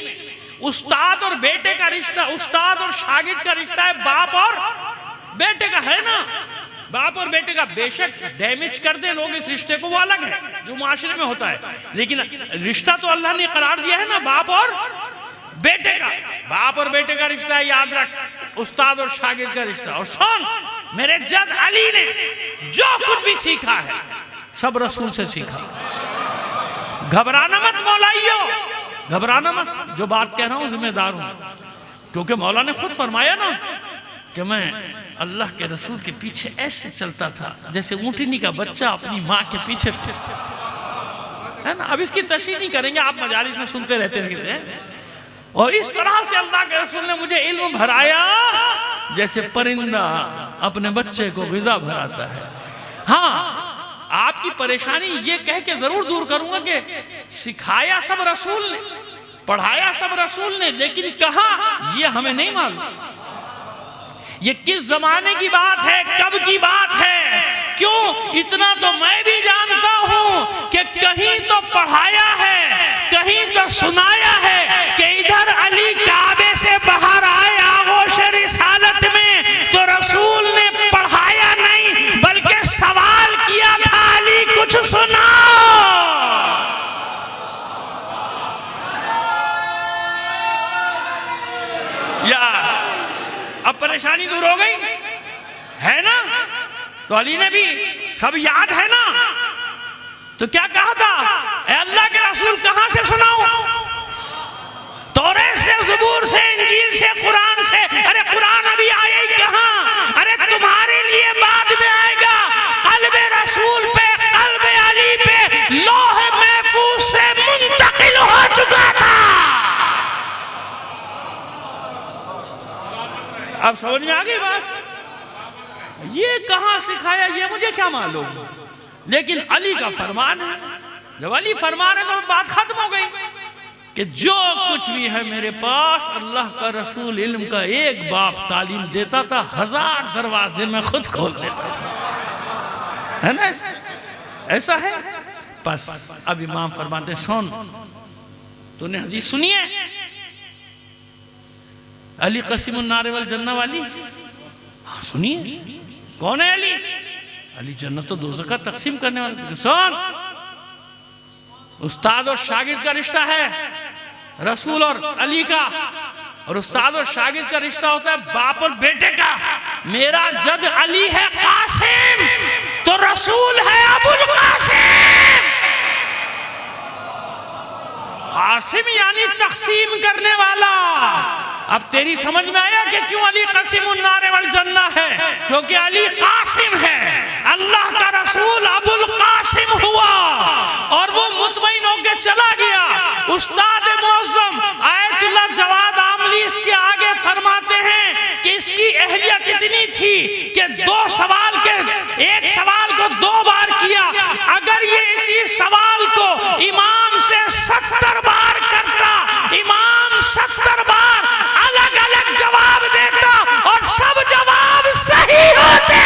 उस्ताद और बेटे का रिश्ता, उस्ताद और शागिर्द का रिश्ता है बाप और बेटे का, है ना, बाप और बेटे का। बेशक डैमेज कर दे लोग इस रिश्ते को, वो अलग है जो माशरे में होता है, लेकिन रिश्ता तो अल्लाह ने करार दिया है ना बाप और बेटे का। बाप और बेटे का रिश्ता है, याद रख, उस्ताद और शागिर्द का रिश्ता। और सुन, मेरे जद अली ने जो कुछ भी सीखा है सब रसूल से सीखा। घबराना मत मौलाइयो, घबराना मत, जो बात कह रहा हूं जिम्मेदार हूं, क्योंकि मौला ने खुद फरमाया ना कि मैं अल्लाह के रसूल के पीछे ऐसे चलता था जैसे ऊँटनी का बच्चा अपनी माँ के पीछे, है ना। अब इसकी तशरीह नहीं करेंगे, आप मजालिस में सुनते रहते हैं। और इस तरह से अल्लाह के रसूल ने मुझे इल्म भराया जैसे परिंदा अपने बच्चे को ग़िज़ा भराता है। हाँ, आपकी परेशानी ये कह के जरूर दूर करूंगा कि सिखाया सब रसूल ने, पढ़ाया सब रसूल ने, लेकिन कहा ये हमें नहीं मालूम। ये किस जमाने की बात है, कब की बात है, क्यों, इतना तो मैं भी जानता हूं कि कहीं तो पढ़ाया है, कहीं तो सुनाया है कि इधर अली काबे से बाहर आए आगोश रिसालत में, तो रसूल ने पढ़ाया नहीं बल्कि सवाल किया था, अली कुछ सुनाओ। या अब परेशानी दूर हो गई है ना। तो अली ने भी सब याद है ना, तो क्या कहा था, अल्लाह के रसूल कहां से सुनाऊं, तौरेत से, ज़बूर से, इंजील से, कुरान से। अरे कुरान अभी आया ही कहां, अरे तुम्हारे लिए बाद में आएगा। क़ल्ब रसूल पे, क़ल्ब अली पे लौह महफूज से मुंतकिल हो चुका था। अब समझ में आ गई बात। ये कहां सिखाया ये मुझे क्या मालूम, लेकिन अली का फरमान है। जब अली फरमान है तो बात खत्म हो गई कि जो कुछ भी है मेरे पास, अल्लाह का रसूल इल्म का एक बाप तालीम देता था, 1000 दरवाजे में खुद खोल देता था, है ना। ऐसा है। बस अब इमाम फरमाते, सुन, तूने हदीस सुनी है अली कसीमुन नारे वल जन्ना वाली? हाँ सुनिए, कौन है अली? अली जन्नत तो दोज़ख का तकसीम करने वाला। सुन, उस्ताद और शागिर्द का रिश्ता है रसूल और अली का, और उस्ताद और शागिर्द का रिश्ता होता है बाप और बेटे का। मेरा जद अली है कासिम, तो रसूल है अबुल कासिम। कासिम यानी तकसीम करने वाला। अब तेरी समझ में आया कि क्यों अली कसीमुन नारे वल जन्ना है, क्योंकि अली कासिम है, अल्लाह का रसूल अबुल कासिम हुआ। और वो मुतमईन होके चला गया। उस्ताद मुअज़्ज़म आयतुल्लाह जवाद आमली इसके आगे फरमाते हैं कि इसकी अहलियत इतनी थी कि एक सवाल को 2 बार किया। अगर ये इसी सवाल को इमाम से 70 बार करता, इमाम 70 बार अलग अलग जवाब देता और सब जवाब सही होते।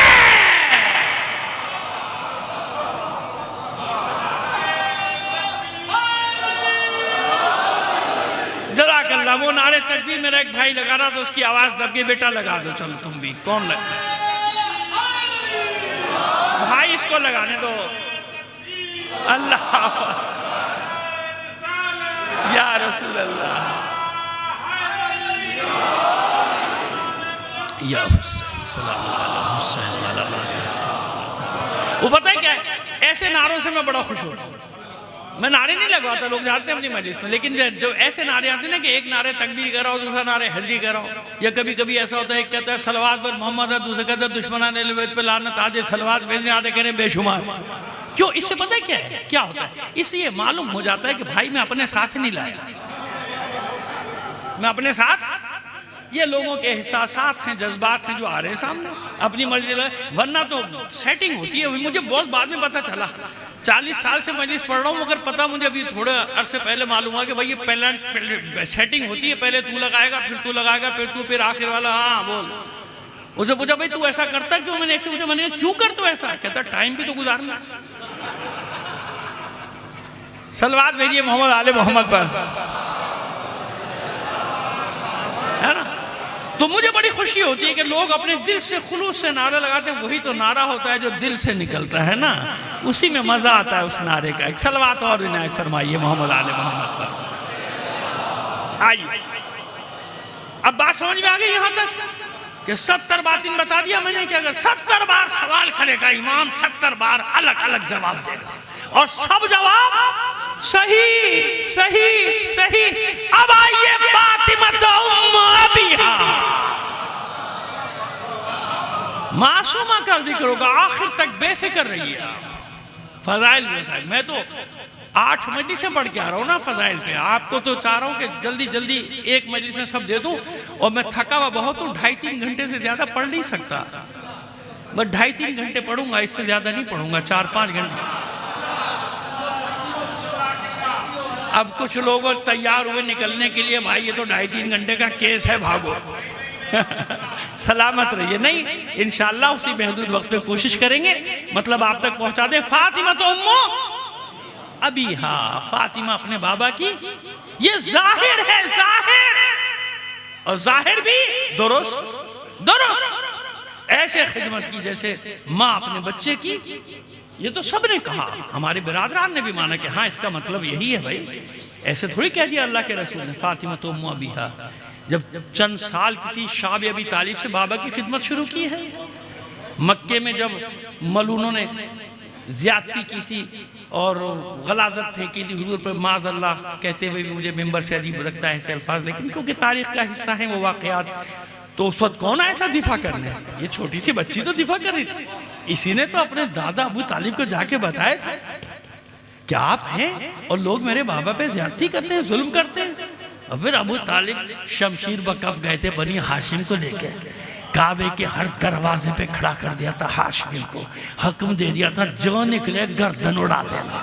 जज़ाकल्लाह। वो नारे तकबीर मेरा एक भाई लगा रहा था, उसकी आवाज दब गई, बेटा लगा दो, चलो तुम भी। कौन लगा? भाई इसको लगाने दो। अल्लाह या रसूल अल्लाह या हुसैन सल्लल्लाहु अलैहि वसल्लम। वो पता है क्या है, ऐसे नारों से मैं बड़ा खुश होता हूँ। मैं नारे नहीं लगवाता, लोग जानते हैं अपनी मजलिस में, लेकिन जो ऐसे नारे आते हैं ना कि एक नारे तकबीर कराओ, दूसरा नारे हैदरी कराओ, या कभी कभी ऐसा होता है एक कहता है सलवात पर मोहम्मद है, दूसरा कहता है दुश्मनान अहले बैत पे लानत, आधे सलवात भेजने, आधे कह रहे बेशुमार। क्यों? इससे पता है क्या होता है? इसलिए मालूम हो जाता है कि भाई मैं अपने साथ नहीं लाया, मैं अपने साथ ये लोगों के एहसासात हैं, जज्बात हैं जो आ रहे हैं सामने, अपनी मर्जी। वरना तो सेटिंग होती है। मुझे बहुत बाद में पता चला, 40 साल से मजलिस पढ़ रहा हूँ, मगर पता मुझे अभी थोड़े अरसे पहले मालूम हुआ कि भाई ये पहले सेटिंग होती है, पहले तू लगाएगा, फिर तू लगाएगा, फिर तू, फिर आखिर वाला। हाँ बोल। उसे पूछा भाई तू ऐसा करता क्यों? मैंने एक से पूछा, मैंने क्यों करते हो ऐसा? कहता टाइम भी तो गुजारना। सलवात भेजिए मोहम्मद आले मोहम्मद पर, है ना? तो मुझे बड़ी खुशी होती है कि लोग अपने दिल से खुलूस से नारा लगाते हैं। वही तो नारा होता है जो दिल से निकलता है ना, उसी में मजा आता है उस नारे का। एक सलवात और इनायत फरमाइए मोहम्मद आले मोहम्मद पर। आइए, अब बात समझ में आ गई यहाँ तक कि 70 बातें बता दिया मैंने कि अगर 70 बार सवाल करेगा इमाम, 70 बार अलग अलग जवाब देगा और सब जवाब सही सही सही। अब आइए फातिमा तो उम्म अबीहा, मासूमा का जिक्र होगा, आखिर तक बेफिक्र रहिए आप। फजाइल में मैं तो 8 मजलिस से पढ़ के आ रहा हूँ ना फजाइल पे, आपको तो चाह रहा हूँ कि जल्दी जल्दी एक मजलिस में सब दे दूँ। और मैं थका हुआ बहुत हूँ, 2.5-3 घंटे से ज्यादा पढ़ नहीं सकता, बस 2.5-3 घंटे पढ़ूंगा, इससे ज्यादा नहीं पढ़ूंगा, 4-5 घंटे। अब कुछ लोग तैयार हुए निकलने के लिए, भाई ये तो 2.5-3 घंटे का केस है, भागो। सलामत रहिए। नहीं, इंशाअल्लाह उसी महदूद वक्त पे कोशिश करेंगे, मतलब आप तक पहुंचा दे। फातिमा तो उम्मो अबीहा, फातिमा अपने बाबा की, ये जाहिर है, जाहिर, और जाहिर भी दुरुस्त दुरुस्त, ऐसे खिदमत की जैसे माँ अपने बच्चे की। ये तो सब ने कहा, हमारे बिरादरान ने भी माना कि हाँ इसका मतलब यही है भाई, ऐसे थोड़ी कह दिया अल्लाह के रसूल ने। फातिमा तो उम्मो अबीहा, जब चंद साल की थी, शाब अबी तालिब से बाबा की खिदमत शुरू की है। मक्के में जब मलूनों ने ज्यादती की थी और गलाजत फेंकी थी हुजूर पर, माज़अल्लाह कहते हुए भी मुझे मिंबर से अजीब लगता है ऐसे अल्फाज, लेकिन क्योंकि तारीख का हिस्सा है वो वाक़यात, तो उस वक्त कौन आया था दिफा करने? ये छोटी सी बच्ची तो दिफा कर रही थी। इसी ने तो अपने दादा अबू तालिब को जाके बताया था कि आप हैं और लोग मेरे बाबा पे ज्यादती करते हैं, जुल्म करते हैं। और फिर अबू तालिब शमशीर बकफ गए थे बनी हाशिम को लेके, काबे के हर दरवाजे पे खड़ा कर दिया था हाशिम को, हुक्म दे दिया था जो निकले गर्दन उड़ा देना,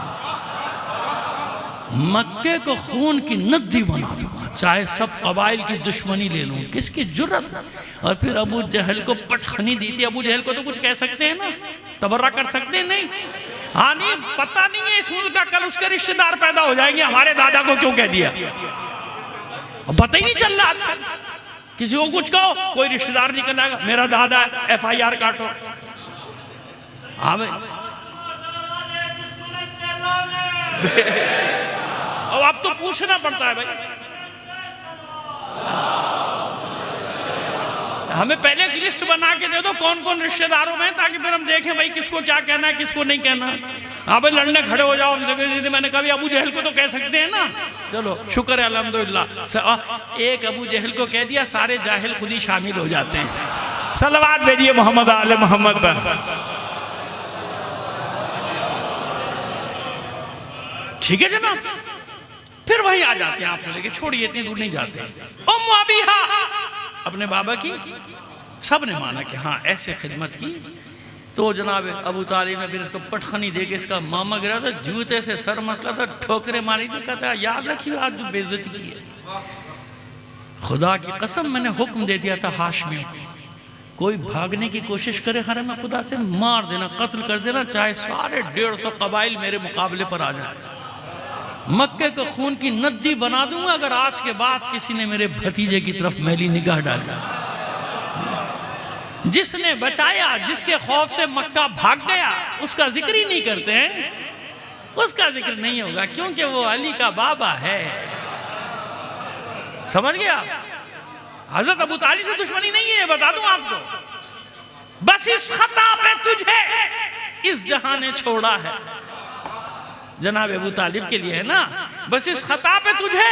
मक्के को खून की नदी बना दूंगा, चाहे सब कबाइल की दुश्मनी ले लूं, किसकी जुर्रत। और फिर अबू जहल को पटखनी दी थी। अबू जहल को तो कुछ कह सकते हैं ना, तबर्रा कर सकते हैं नहीं? हाँ नहीं, पता नहीं है इस मुल्क का कल उसके रिश्तेदार पैदा हो जाएंगे, हमारे दादा को क्यों कह दिया, पता ही नहीं चल रहा आजकल। किसी को कुछ कहो, कोई रिश्तेदार निकल आएगा, मेरा दादा है, FIR काटो। हाँ भाई, अब आप तो पूछना पड़ता है भाई, हमें पहले एक लिस्ट बना के दे दो कौन कौन रिश्तेदारों में, ताकि फिर हम देखें भाई किसको क्या कहना है, किसको नहीं कहना। हाँ भाई लड़ने खड़े हो जाओ हमसे, मैंने कभी अबू जहल को तो कह सकते हैं ना, चलो शुक्र है अल्हम्दुलिल्लाह। एक अबू जहल को कह दिया, सारे जाहिल खुद ही शामिल हो जाते हैं। सलवात भेजिए मोहम्मद आले मोहम्मद पर। ठीक है जनाब, फिर वही आ जाते हैं आपको लेके, छोड़िए इतनी दूर नहीं जाते। उम्म अबीहा, अपने बाबा की, सब ने माना कि हाँ ऐसे खिदमत की। तो जनाब अबू तालिब ने फिर इसको पटखनी दे के इसका मामा गिरा था, जूते से सर मसला था, ठोकरे मारी थी, कहता याद रखिए आज जो बेइज्जती की है, खुदा की कसम मैंने हुक्म दे दिया था हाशमियों को, कोई भागने की कोशिश करे हरम खुदा से मार देना, कत्ल कर देना, चाहे सारे 150 कबाइल मेरे मुकाबले पर आ जाए, मक्के को खून की नदी बना दूंगा अगर आज के बाद किसी ने मेरे भतीजे की तरफ मैली निगाह डाला। जिसने बचाया, जिसके खौफ से मक्का भाग गया, उसका जिक्र ही नहीं करते हैं, उसका जिक्र नहीं होगा क्योंकि वो अली का बाबा है। समझ गया? हजरत अबू तालिब से दुश्मनी नहीं है, बता दूं आपको। बस इस खता पे तुझे इस जहां ने छोड़ा है, जनाब अबू तालिब के लिए है ना, बस इस खता पे तुझे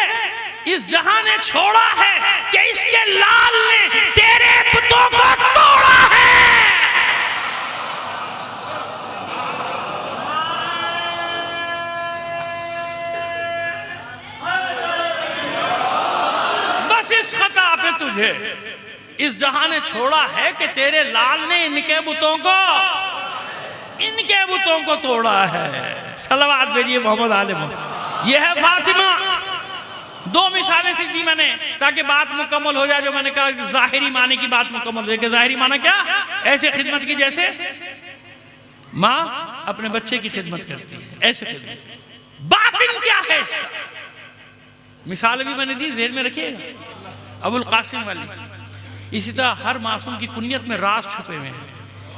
इस जहां ने छोड़ा है कि इसके लाल ने तेरे पुतों को तोड़ा है। बस इस खता पे तुझे इस जहां ने छोड़ा है कि तेरे लाल ने इनके बुतों को तोड़ा है। सलावत भेजिए मोहम्मद आले मोहम्मद। यह है फातिमा। दो मिसालें सी दी मैंने ताकि बात मुकम्मल हो जाए। जो मैंने कहा जाहिरी माने की बात मुकम्मल हो जाए। जाहिरी माना क्या? ऐसे खिदमत की जैसे माँ अपने बच्चे की खिदमत करती है, ऐसे खिदमत। बातिन क्या है इसका? मिसाल भी मैंने दी, ज़हन में रखिएगा। अबुल कासिम वाली। इसी तरह हर मासूम की कुनियत में राज छुपे हुए हैं।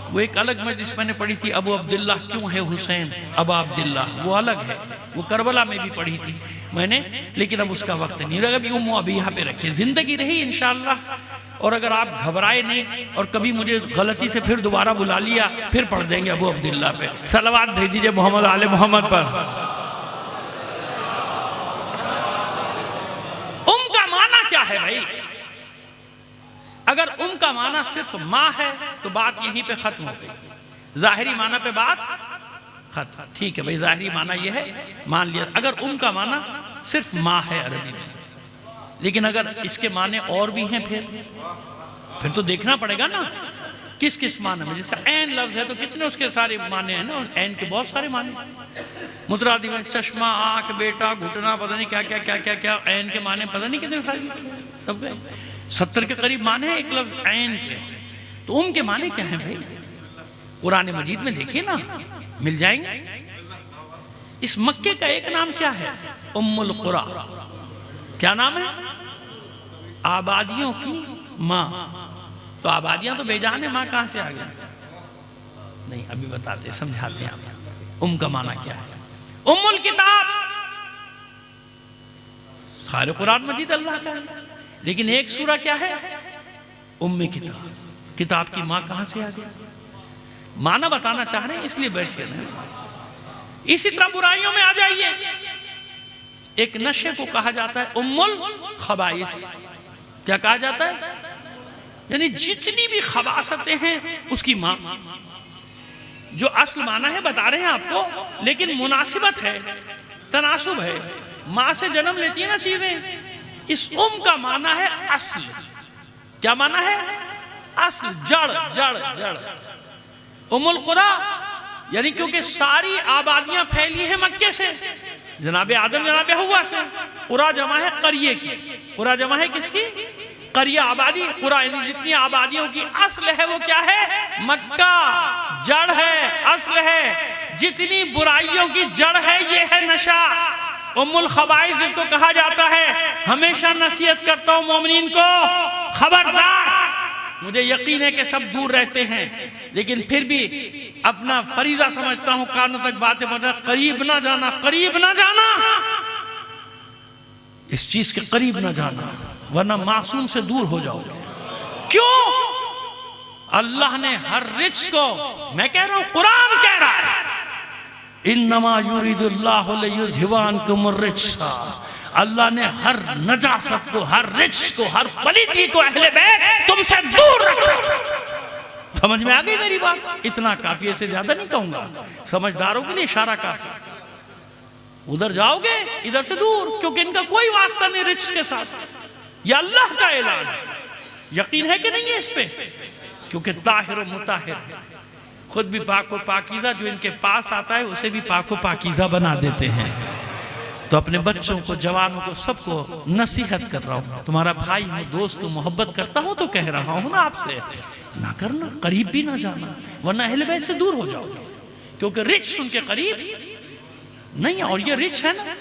वो एक अलग मजलिस मैंने पढ़ी थी, अबू अब्दुल्ला क्यों है हुसैन अबा अब्दुल्ला, वो अलग है, वो करबला में भी पढ़ी थी मैंने, लेकिन अब उसका वक्त नहीं लगा। अभी वो अभी यहाँ पे रखिए, जिंदगी रही इंशाअल्लाह। और अगर आप घबराए नहीं और कभी मुझे गलती से फिर दोबारा बुला लिया, फिर पढ़ देंगे अबू अब्दुल्ला पे। सलावत भेज दीजिए मोहम्मद आले मोहम्मद पर। उम का माना क्या है भाई? अगर उम का माना सिर्फ माँ है तो बात यहीं पे खत्म हो गई। जाहिरी माना पे बात खत्म। ठीक है भाई, जाहिरी माना यह है, मान लिया। अगर उम का माना सिर्फ माँ है अरबी में, लेकिन अगर इसके माने और भी हैं फिर तो देखना पड़ेगा ना किस किस माने में। जैसे ऐन लफ्ज है तो कितने उसके सारे माने हैं ना, ऐन के बहुत सारे माने। मुतरादिफ में चश्मा, आंख, बेटा, घुटना, पता नहीं क्या क्या क्या क्या क्या ऐन के माने पता नहीं कितने सारे, सब गए 70 के करीब माने हैं एक लफ्ज ऐन के। तो उम के माने क्या है भाई? कुरान मजीद में देखिए ना, मिल जाएंगे। इस मक्के का एक नाम क्या है? उम्मुल कुरा। क्या नाम है? आबादियों की माँ। तो आबादियां तो बेजान है, माँ कहां से आ गई? नहीं, अभी बताते समझाते हैं आप। उम का माना क्या है? उम्मुल किताब। सारे कुरान मजीद अल्लाह का है, लेकिन एक सूरा क्या है? उम्मे किताब। किताब की माँ कहां से आ गई? माना बताना चाह रहे हैं इसलिए बैठिए ना। इसी तरह बुराइयों में आ जाइए। एक नशे को कहा जाता है उम्मुल खबाइस। क्या कहा जाता है? यानी जितनी भी खबासतें हैं उसकी माँ। जो असल माना है बता रहे हैं आपको, लेकिन मुनासिबत है, तनासुब है। माँ से जन्म लेती है ना चीजें। इस उम का माना है असल। क्या माना है? असल, जड़ जड़ जड़। उम्मुल कुरा यानी क्योंकि सारी आबादियां फैली हैं मक्के से, जनाबे आदम जनाबे हव्वा से। कुरा जमा है करिए की। कुरा जमा है किसकी? करिया आबादी। कुरा यानी जितनी आबादियों की असल है वो क्या है? मक्का। जड़ है, असल है। जितनी बुराइयों की जड़ है ये है नशा। उम्मुल खबाइस जिसको कहा जाता है। हमेशा नसीहत करता हूं मोमिनीन को, खबरदार। मुझे यकीन है कि सब दूर रहते हैं, लेकिन फिर भी अपना फरीजा समझता हूं कानों तक बातें पहुंचा। करीब ना जाना, करीब ना जाना, इस चीज के करीब ना जाना, वरना मासूम से दूर हो जाओगे। क्यों? अल्लाह ने हर रिच को, मैं कह रहा हूं, कुरान कह रहा है, इन्नमा युरिदुल्लाहु लियुज़हिबानकुम रिज्सा। अल्लाह ने हर नजासत को, हर रिच को, हर पलीती को अहले बैत तुमसे दूर रखा। समझ में आ गई मेरी बात? इतना काफी, ऐसे ज्यादा नहीं कहूंगा। समझदारों के लिए इशारा काफी। उधर जाओगे, इधर से दूर, क्योंकि इनका कोई वास्ता नहीं रिच के साथ। ये अल्लाह का ऐलान है। यकीन है कि नहीं है इस पे? क्योंकि ताहिर मुताहिर है, खुद भी पाक व पाकीज़ा, जो इनके पास आता है उसे भी पाक व पाकीज़ा बना देते हैं। तो अपने बच्चों को, जवानों को, सबको नसीहत कर रहा हूँ, तुम्हारा भाई हूँ, दोस्त हूँ, मोहब्बत करता हूँ तो कह रहा हूँ ना आपसे, ना करना, करीब भी ना जाना, वरना अहले बैत से दूर हो जाओ, क्योंकि रिच उनके करीब नहीं है। और ये रिच है ना,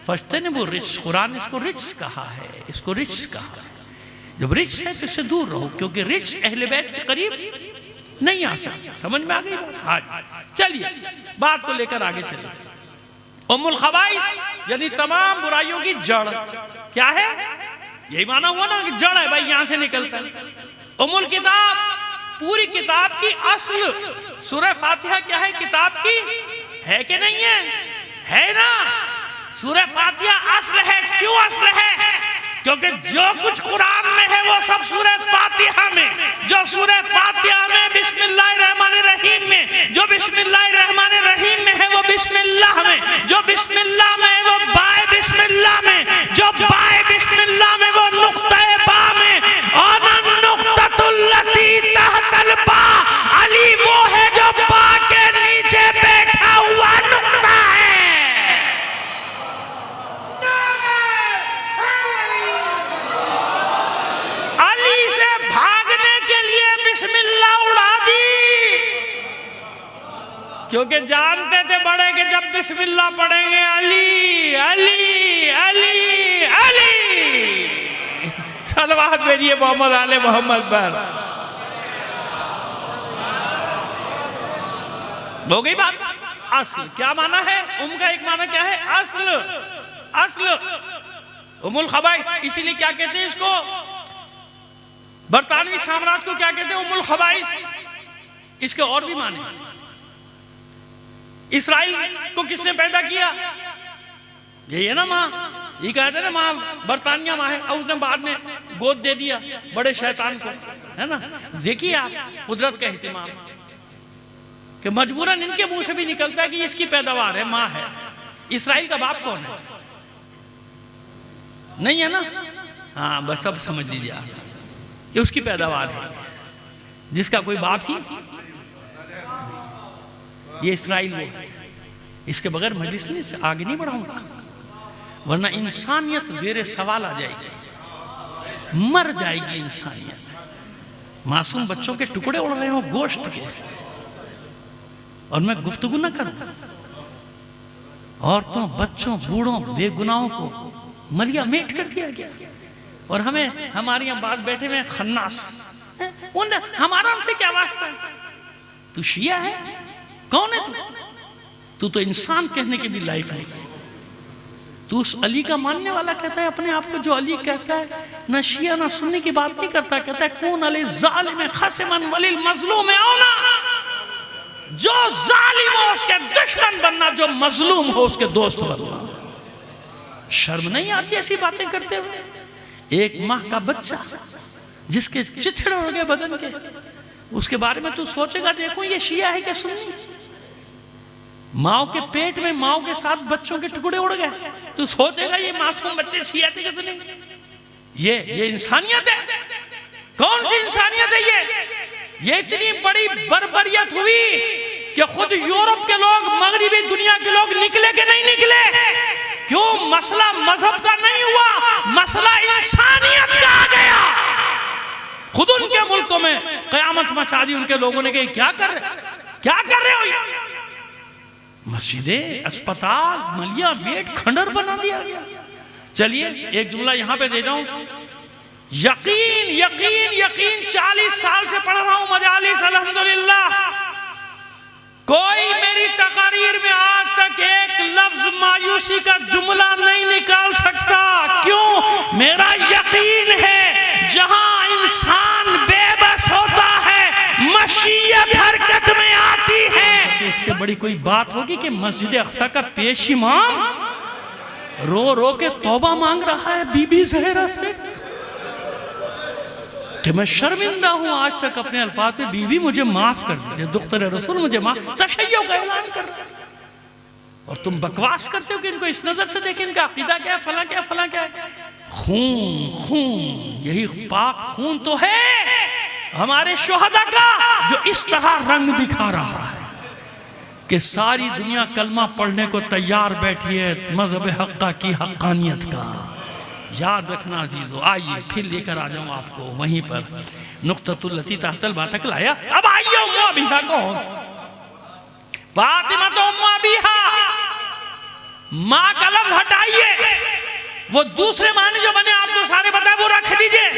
फर्स्ट ने वो रिच, कुरान इसको रिच कहा है, इसको रिच कहा है। जब रिच है तो इससे दूर रहो, क्योंकि रिच अहले बैत के करीब नहीं आ सकता। समझ में आ गई बात? हाँ, चलिए बात को लेकर आगे चलिए। उम्मुल खबाइस यानी तमाम बुराइयों की जड़ क्या है? यही माना हुआ ना कि जड़ है भाई, यहां से निकलता है। उम्मुल किताब, पूरी किताब की असल। सूरह फातिहा क्या है? किताब की है कि नहीं है? है ना। सूरह फातिहा असल है। क्यों असल है? क्योंकि जो कुछ कुरान में है वो सब सूरह फातिहा में, जो सूरह फातिहा में बिस्मिल्लाहिर्रहमानिर्रहीम में, जो बिस्मिल्लाहिर्रहमानिर्रहीम में है वो बिस्मिल्लाह में, जो बिस्मिल्लाह में है वो बाय बिस्मिल्लाह में, जो बाय बिस्मिल्लाह में वो नुक्ता बा में, और नुक्ततुल्लती तहतल बा, अली वो है जो बा के नीचे बैठा हुआ नुक्ता है। बिस्मिल्लाह उड़ा दी, क्योंकि जानते थे बड़े कि जब बिस्मिल्लाह पढ़ेंगे अली अली अली अली, सलवात भेजिए मोहम्मद आले मोहम्मद पर। हो गई बात। असल क्या माना है? उम का एक माना क्या है? असल। असल उम्मुल खबाइस, इसीलिए क्या कहते हैं इसको? बरतानवी साम्राज्य को क्या कहते हैं? उम्मुल खबाइस। इसके और भी माने। इसराइल को किसने पैदा किया? यही है ना माँ, ये कहते हैं ना माँ बरतानिया माँ है, और उसने बाद में गोद दे दिया बड़े शैतान को, है ना। देखिए आप कुदरत का एहतिमाम कि मजबूरन इनके मुंह से भी निकलता है कि इसकी पैदावार है, माँ है। इसराइल का बाप कौन है? नहीं है ना। हाँ बस अब समझ लीजिए आप, ये उसकी पैदावार है, जिसका कोई बाप ही, ये इसराइल वो। इसके बगैर मजलिस में से आगे नहीं बढ़ाऊंगा, वरना इंसानियत ज़ेरे सवाल आ जाएगी, मर जाएगी इंसानियत। मासूम बच्चों के टुकड़े उड़ रहे हो गोश्त के, और मैं गुफ्तगू न करूं। औरतों, बच्चों, बूढ़ों, बेगुनाहों को मलिया मेट कर दिया गया, और हमें हमारे यहाँ बात बैठे हुए खन्नास, उन हमारा हमसे क्या वास्ता है? तू शिया है? कौन है तू? तू तो इंसान कहने के भी लायक नहीं। तू उस अली का मानने वाला कहता है अपने आप को, जो अली कहता है ना शिया ना सुन्नी की बात नहीं करता, कहता है कौन अली जालिम खसमन वलिल मजलूम औना, जो जालिम हो उसके दुश्मन बनना, जो मजलूम हो उसके दोस्त बनना। शर्म नहीं आती ऐसी बातें करते हुए? एक माह का बच्चा जिसके चिथड़े हो गए बदन के, उसके बारे में तू सोचेगा देखो ये शिया है क्या सुन्नी? माओ के पेट में माओ के साथ बच्चों के टुकड़े उड़ गए, तू सोचेगा ये मासूम बच्चे शिया थे क्या सुन्नी? ये इंसानियत है? कौन सी इंसानियत है ये इतनी बड़ी बर्बरियत हुई कि खुद यूरोप के लोग, मगरिबी दुनिया के लोग निकले कि नहीं निकले? क्यों? मसला मजहब का नहीं हुआ, मसला इंसानियत का आ गया। खुद उनके मुल्कों में कयामत मचा दी उनके लोगों ने कि क्या कर रहे हो? मस्जिदें, अस्पताल, मलिया मेट खंडर बना दिया गया। चलिए एक जुमला यहां पे दे जाऊं, यकीन यकीन यकीन 40 साल से पढ़ रहा हूं मजालिस, अल्हम्दुलिल्लाह कोई मेरी तकारीर में आज तक एक लफ्ज मायूसी का जुमला नहीं निकाल सकता। क्यों? मेरा यकीन है जहां इंसान बेबस होता है मशीयत हरकत में आती है। इससे बड़ी कोई बात होगी कि मस्जिद अक्सा का पेश इमाम रो रो के तौबा मांग रहा है बीबी ज़हरा से कि मैं शर्मिंदा हूं आज तक अपने अल्फाज में, बीबी मुझे माफ कर दीजिए, दुख्तर रसूल मुझे माफ, तशय्यो का ऐलान कर रहा है। और तुम बकवास करते हो कि इनको इस नजर से देखें, इनका अकीदा क्या है, फला क्या फला क्या है। खून खून, यही पाक खून तो है। हमारे शोहदा का जो इस तरह रंग दिखा रहा है कि सारी दुनिया कलमा पढ़ने को तैयार बैठी है मजहब हक्का की हक्कानियत का। याद रखना अजीजों। आइए फिर लेकर आ जाऊं आपको वहीं पर नुक्ततुल लती तहतल बात तक लाया। अब आइए उम्मु अबीहा कौन? फातिमा तो उम्मु अबीहा, माँ का लफ्ज हटाइए, वो दूसरे माने जो बने आपको सारे बताए वो रख दीजिए।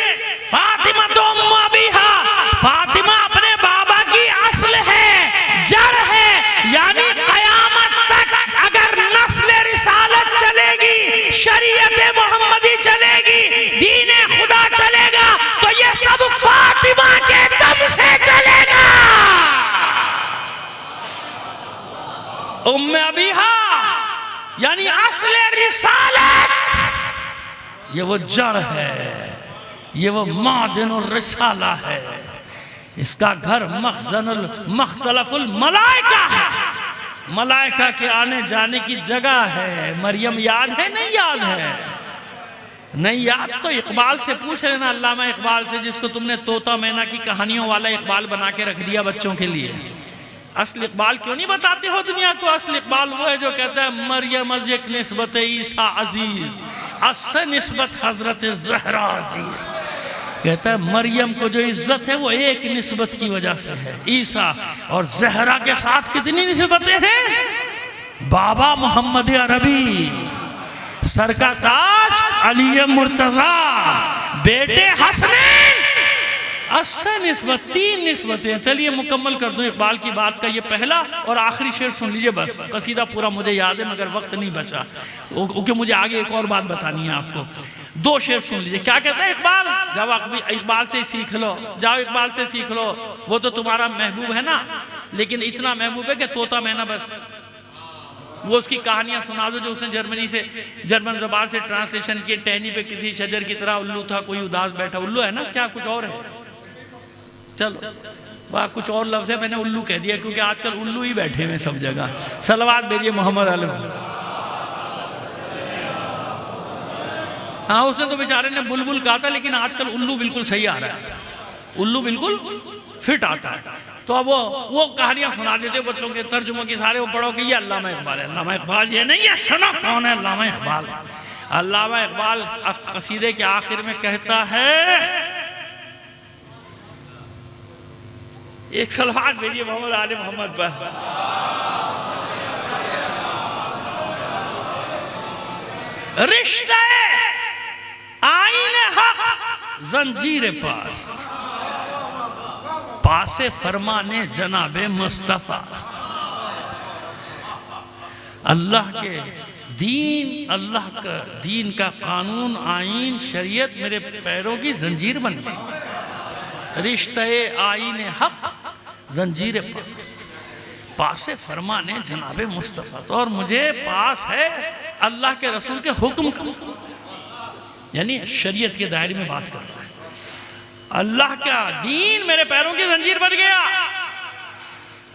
फातिमा तो उम्मु अबीहा, फातिमा अपने बाबा की असल है, जड़ है, यानी कयामत तक अगर नस्ल रिसालत चलेगी, शरीयत मोहम्मदी चलेगी, दीन खुदा चलेगा, तो ये सब फातिमा के दम से चलेगा। उम्मे अबीहा यानी असले रिसालत, ये वो जड़ है, ये वो मादिनुर रिसाला है। इसका घर मखजनुल मख्तलफुल मलाइका है, मलाइका के आने जाने की जगह है। मरियम याद है? नहीं याद है? नहीं याद तो इकबाल से पूछ लेना, अल्लामा इकबाल से, जिसको तुमने तोता मैना की कहानियों वाला इकबाल बना के रख दिया बच्चों के लिए। असल इकबाल क्यों नहीं बताते हो दुनिया को? असल इकबाल वो है जो कहता है मरियम अज़ निस्बत ईसा अजीज, अस निस्बत हजरत ज़हरा अजीज। कहता है मरियम को जो इज्जत है वो एक निस्बत की वजह से है। ईसा और ज़हरा के साथ कितनी निस्बतें हैं? बाबा मोहम्मद अरबी, सर का ताज अली मुर्तजा, बेटे हसनैन, अस्सा निस्बत, 3 निस्बतें। चलिए मुकम्मल कर दूं इकबाल की बात का ये पहला और आखिरी शेर सुन लीजिए बस। कसीदा पूरा मुझे याद है मगर वक्त नहीं बचा क्योंकि मुझे आगे एक और बात बतानी है आपको। 2 शेर सुन लीजिए। क्या कहता है इकबाल? जाओ इकबाल से सीख लो, जाओ इकबाल से सीख लो। वो तो तुम्हारा महबूब है ना, लेकिन इतना महबूब है कि तोता मैना बस। वो उसकी कहानियां सुना दो जो उसने जर्मन ज़बान से ट्रांसलेशन किए। टहनी पे किसी शजर की तरह उल्लू था, कोई उदास बैठा। उल्लू है ना, क्या कुछ और है? चलो वाह, कुछ और लफ्ज़ है, मैंने उल्लू कह दिया क्योंकि आजकल उल्लू ही बैठे हुए सब जगह। सलवात भेजिए मोहम्मद आलम। हाँ, उसने तो बेचारे ने बुलबुल कहा था, लेकिन आजकल उल्लू बिल्कुल सही आ रहा है, उल्लू बिल्कुल फिट आता है। तो अब वो कहानियां सुना देते बच्चों के तर्जुमों की सारे, वो पढ़ो कि ये अल्लामा इकबाल है। अल्लामा इकबाल ये नहीं है, सुनो कौन है अल्लामा इकबाल। अल्लामा इकबाल कसीदे के आखिर में कहता है, एक सलवात भेजिए मोहम्मद आले मोहम्मद पर। रिश्ते आईने हक जंजीर पास, पासे फरमाने जनाबे मुस्तफा। अल्लाह के दीन, अल्लाह का दीन का कानून, आईन, शरीयत मेरे पैरों की जंजीर बन गई। रिश्ते आईने हक जंजीर पास, पासे फरमाने जनाबे मुस्तफा। तो और मुझे पास है अल्लाह के रसूल के हुक्म का, यानी शरीयत के दायरे में बात करता है। अल्लाह का दीन मेरे पैरों की जंजीर बन गया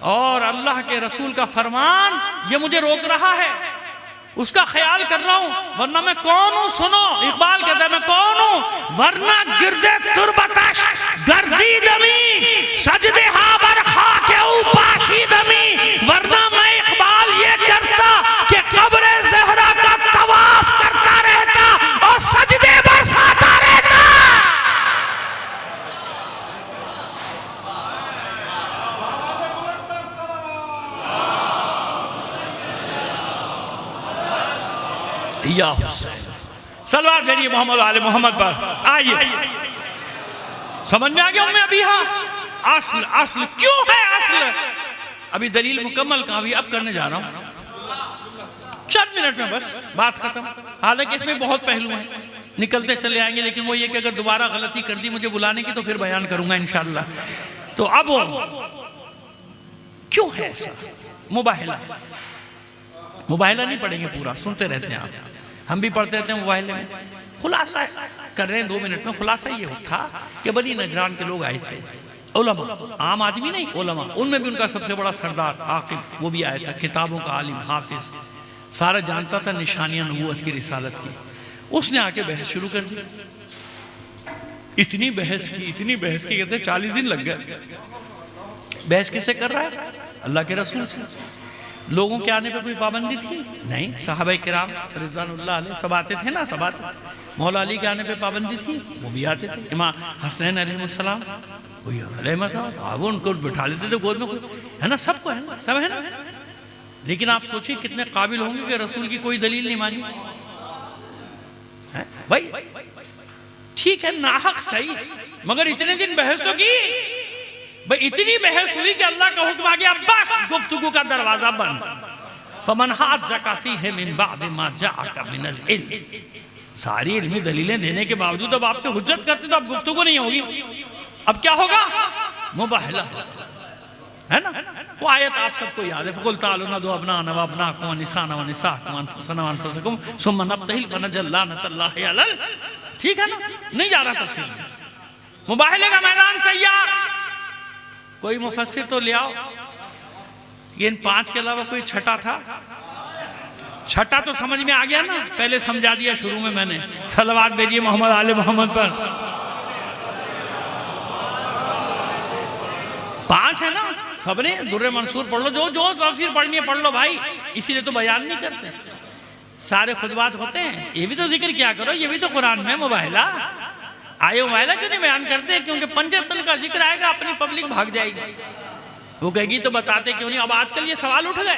और अल्लाह के रसूल का फरमान ये मुझे रोक रहा है, उसका ख्याल कर रहा हूं, वरना मैं कौन हूं? सुनो, इकबाल कहता है मैं कौन हूं? वरना गिरदे तुरबताश गर्दी दमी सजदे हाबर खाके उपाशी दमी। वरना मैं इकबाल ये करता कि कब्र ज़हरा का तवाफ करता रहता और सजदे बरसाता रहता। या हुसैन, सलवात भेजिए मोहम्मद आले मोहम्मद पर। आइए समझ में आ गया उम्मे अबीहा असल, असल क्यों है असल? अभी दलील मुकम्मल कहाँ भी अब करने जा रहा हूँ, चंद मिनट में बस बात खत्म। हालांकि इसमें बहुत पहलू हैं, निकलते चले आएंगे, लेकिन वो ये कि अगर दोबारा गलती कर दी मुझे बुलाने की तो फिर बयान करूंगा इंशाअल्लाह। तो अब क्यों है ऐसा? मुबाहिला, मुबाहिला नहीं पढ़ेंगे पूरा, सुनते रहते हैं आप, हम भी पढ़ते रहते हैं मुबाहिले में। खुलासा कर रहे हैं 2 मिनट में। खुलासा ये था कि बनी नजरान के लोग आए थे, उलमा, आम आदमी नहीं, उलमा, उनमें भी उनका सबसे बड़ा सरदार आकिब वो भी आया था, किताबों का आलिम, हाफिज, सारा जानता था निशानियां नबूवत की, रिसालत की। उसने आके बहस शुरू कर दी। इतनी बहस की कहते 40 दिन लग गए। बहस किससे कर रहा है? अल्लाह के रसूल से। लोगों के आने पे कोई पाबंदी थी? नहीं। सहाबा किराम रिज़वानुल्लाह अलैहि सब आते थे ना, सब आते। मौला अली के आने पे पाबंदी थी? वो भी आते थे। इमाम हसनैन अलैहिस्सलाम अब उनको बिठा लेते थे गोद में, है ना, सबको है ना, सब है ना। लेकिन आप सोचिए कितने काबिल होंगे कि रसूल की कोई दलील नहीं मानी है भाई। ठीक है, नाहक सही, मगर इतने दिन बहस तो की भाई। इतनी बहस हुई कि अल्लाह का हुक्म आ गया, बस गुफ्तगू का दरवाजा बंद। फमन हाज्जका फीहि मिन बाद मा जाअका मिनल इल्म। सारी इल्मी दलीलें देने के बावजूद अब आपसे हुज्जत करते तो अब गुफ्तगू नहीं होगी। अब क्या होगा? मुबाहला, है ना। वो आयत आप सबको याद है, फकुल तालू ना दो अपना नवा अपना को निशाना व निसा कुमान फसना वन फसकुम सुम्मा नबतहिल फनजल्ला नतल्लाहि अलल। ठीक है ना, नहीं जा रहा तफसील में। मुबाहले का मैदान तैयार। कोई मुफस्सिर तो ले आओ कि इन 5 के अलावा कोई छठा था? छठा तो समझ में आ गया ना, पहले समझा दिया शुरू में मैंने। सलवात भेजिए मोहम्मद आले मोहम्मद पर। 5 है ना, सबने दुर्रे मंसूर पढ़ लो, जो जो तफसीर पढ़नी है पढ़ लो भाई। इसीलिए तो बयान नहीं करते, सारे खुतबात होते हैं। ये भी तो जिक्र क्या करो, ये भी तो कुरान में मुबाहला आए। मुबाहला क्यों नहीं बयान करते? क्योंकि पंजतन का जिक्र आएगा, अपनी पब्लिक भाग जाएगी, वो कहेगी तो बताते क्यों नहीं। अब आजकल ये सवाल उठ गए,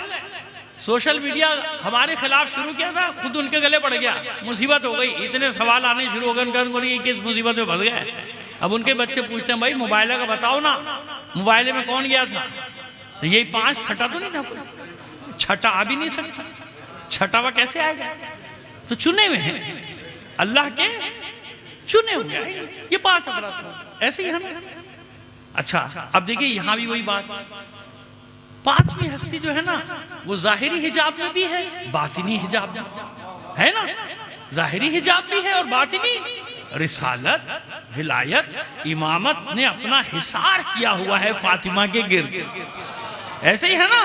सोशल मीडिया हमारे खिलाफ शुरू किया था, खुद उनके गले पड़ गया, मुसीबत हो गई। इतने सवाल आने शुरू हो गए, किस मुसीबत में फंस गए। अब उनके बच्चे पूछते हैं भाई मुबाहला का बताओ ना, मुबाहले में कौन गया था? तो यही 5, छठा तो नहीं था कोई। छठा आ भी नहीं सकता, छठावा कैसे आएगा? तो चुने हुए हैं, अल्लाह के चुने हुए हैं ये 5 अफराद, ऐसे ही है ना। अच्छा, अब देखिए यहां भी वही बात, 5वीं हस्ती जो है ना, वो जाहिरी हिजाब में भी है, बातिनी हिजाब में है ना। जाहिरी हिजाब भी है और बातिनी। रिसालत, विलायत, इमामत ने अपना हिसार किया हुआ है फातिमा के गिर्द, ऐसे ही है ना।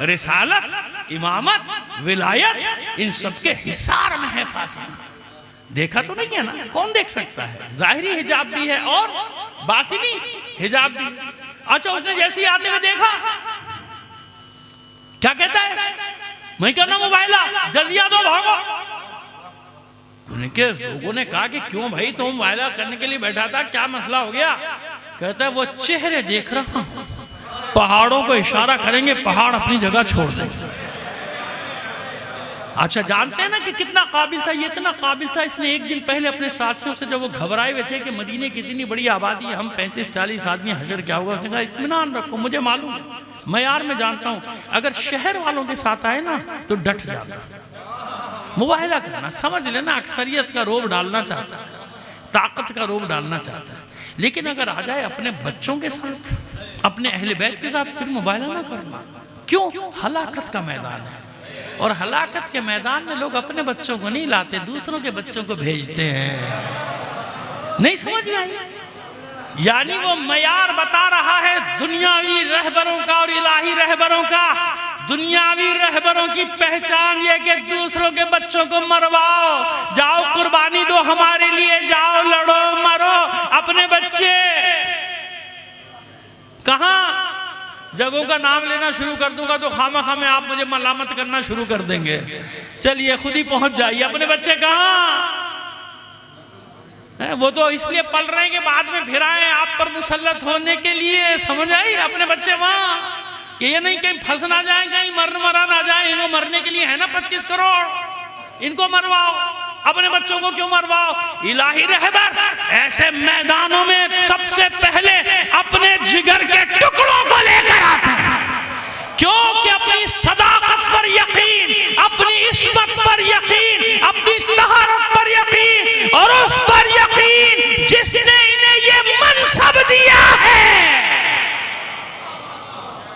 रिसालत, इमामत, विलायत, इन सबके हिसार में है फातिमा। देखा तो नहीं है ना, कौन देख सकता है? जाहिरी हिजाब भी है और बातिनी हिजाब भी। अच्छा, उसने जैसे ही आते हुए देखा, क्या कहता है? मैं करना मुबाहला, जजिया दो, भागो। उनके लोगों ने कहा कि क्यों भाई, तुम मुबाहला करने के लिए बैठा था, क्या मसला हो गया? कहता है वो चेहरे देख रहा हूं, पहाड़ों को इशारा करेंगे, पहाड़ अपनी जगह छोड़ देंगे। अच्छा, जानते हैं ना कि कितना काबिल था ये, इतना काबिल था, इसने एक दिन पहले अपने साथियों से, जब वो घबराए हुए थे कि मदीने की इतनी बड़ी आबादी है, हम 35-40 आदमी, हशर क्या होगा, उसने कहा इत्मीनान रखो, मुझे मालूम है, मैं यार मैं जानता हूं, अगर शहर वालों के साथ आए ना तो डट जाना, मुबाहला करना, समझ लेना अक्सरियत का रोब डालना चाहता है, ताकत का रोब डालना चाहता है। लेकिन अगर आ जाए अपने बच्चों के साथ, अपने अहले बैत के साथ, फिर मुबाहला ना करना। क्यों? हलाकत का मैदान है, और हलाकत के मैदान में लोग अपने बच्चों को नहीं लाते, दूसरों के बच्चों को भेजते हैं। नहीं समझ में आई? यानी वो मयार बता रहा है दुनियावी रहबरों का और इलाही रहबरों का। दुनियावी रहबरों की पहचान ये कि दूसरों के बच्चों को मरवाओ, जाओ कुर्बानी दो हमारे लिए, जाओ लड़ो मरो, अपने बच्चे कहां जगहों का नाम लेना शुरू कर दूंगा तो खामा में आप मुझे मलामत करना शुरू कर देंगे। चलिए खुद ही पहुंच जाइए, अपने बच्चे कहां? वो तो इसलिए पल रहे हैं कि बाद में फिर आए आप पर मुसल्लत होने के लिए, समझ आई? अपने बच्चे वहां, कि ये नहीं कहीं फंस ना जाए, कहीं मरा ना जाए। इनको मरने के लिए है ना 25 करोड़, इनको मरवाओ, अपने बच्चों को क्यों मरवाओ? इलाही रहबर ऐसे मैदानों में सबसे पहले अपने जिगर के टुकड़ों को लेकर आते हैं, क्योंकि अपनी सदाकत पर यकीन, अपनी इस्मत पर यकीन, अपनी तहारत पर यकीन, और उस पर यकीन जिसने इन्हें ये मनसब दिया है।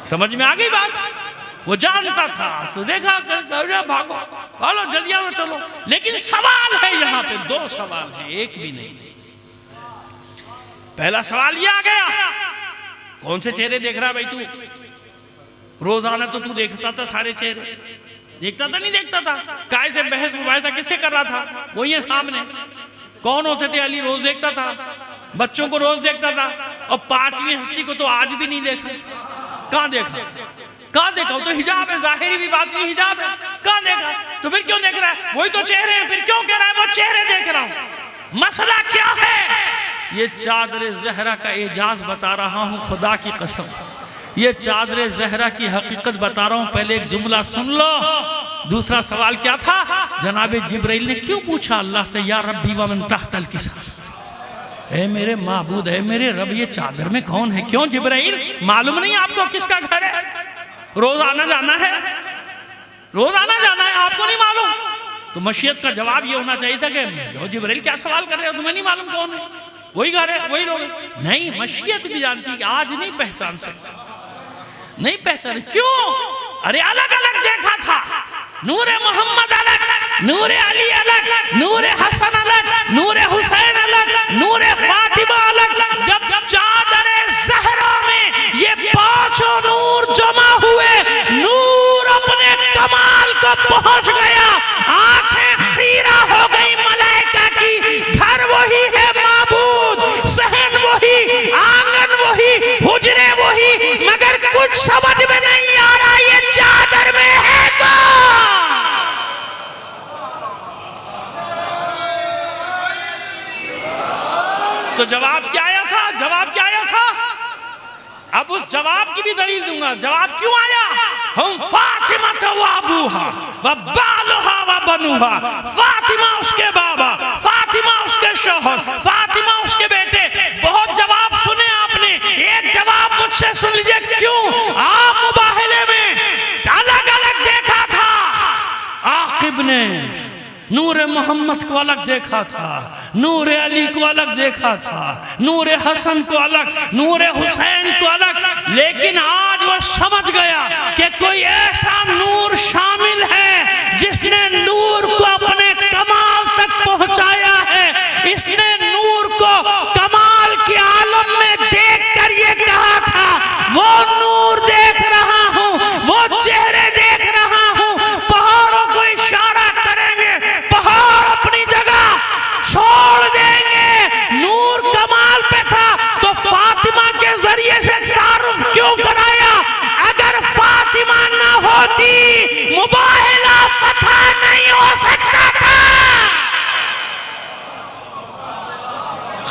समझ में आ गई बात? वो जानता था तो देखा, भागो भागो जजिया में चलो। लेकिन सवाल है यहाँ पे, 2 सवाल है, एक भी नहीं। पहला सवाल ये आ गया, कौन से चेहरे देख रहा है भाई तू? रोजाना तो तू देखता था सारे चेहरे, देखता था नहीं देखता था? काय से बहस मुबाहिसा किससे कर रहा था? वही है सामने, कौन होते थे? अली रोज देखता था, बच्चों को रोज देखता था, और पांचवी हस्ती को तो आज भी नहीं देखा। कहां देखा? कहां देखा? तो हिजाब है, जाहिरी भी बात नहीं हिजाब है, कहां देखा? तो फिर क्यों देख रहा है? वही तो चेहरे हैं, फिर क्यों कह रहा है वो चेहरे देख रहा हूं? मसला क्या है? ये चादर ज़हरा का एजाज बता रहा हूं, खुदा की कसम, ये चादर ज़हरा की हकीकत बता रहा हूं। पहले एक जुमला सुन लो। दूसरा सवाल क्या था? जनाबे जिब्राइल ने क्यों पूछा अल्लाह से, या रब्बी व मन तहतल किसास, ऐ मेरे माबूद, है मेरे रब, ये चादर में कौन है? क्यों जिब्राइल, मालूम नहीं आपको किसका घर है? रोज आना जाना है, रोज आना जाना है, आपको नहीं मालूम? तो मशीयत का जवाब ये होना चाहिए था कि जिब्राइल क्या सवाल कर रहे हो, तुम्हें नहीं मालूम कौन है? वही घर है, वही लोग। नहीं, मशीयत भी जानती है, आज नहीं पहचान सकती, नहीं पहचान। क्यों? अरे अलग अलग देखा था, नूरे मोहम्मद अलग, नूरे अली अलग, नूरे हसन अलग, नूरे हुसैन अलग, नूरे फातिमा अलग। जब चादर ज़हरा में ये पांचों नूर जमा हुए, नूर अपने कमाल को पहुंच गया, आंखें खीरा हो गई मलाइका की। घर वही है माबूद, सहन वही, आंगन वही, हुजरे वही, मगर कुछ समझ में नहीं आ रहा ये चादर में है कौन? तो जवाब क्या आया था? जवाब क्या आया था? अब उस जवाब की भी दलील दूंगा। जवाब क्यों आया? हम फातिमा तो अबूहा व बालुहा व बनुहा, फातिमा उसके बाबा, फातिमा उसके शौहर, फातिमा उसके बेटे। बहुत जवाब सुने आपने, एक जवाब मुझसे सुन लीजिए। क्यों? आप मुबाहले में अलग अलग देखा था। आकिब ने नूरे मोहम्मद को अलग देखा था, नूरे अली को अलग देखा था, नूरे हसन को अलग, नूरे हुसैन को अलग। लेकिन आज वो समझ गया कि कोई ऐसा नूर शामिल है जिसने नूर को अपने कमाल तक पहुंचाया है। इसने नूर को कमाल के आलम में देखकर ये कहा था, वो नूर देख रहा हूं, वो चेहरे देख रहा हूं। पहाड़ों को इशारा करेंगे, पहाड़ अपनी जगह छोड़ देंगे। नूर कमाल पे था तो फातिमा के जरिए से तारुफ क्यों कराया? अगर फातिमा ना होती मुबाहिला फतह नहीं हो सकता था।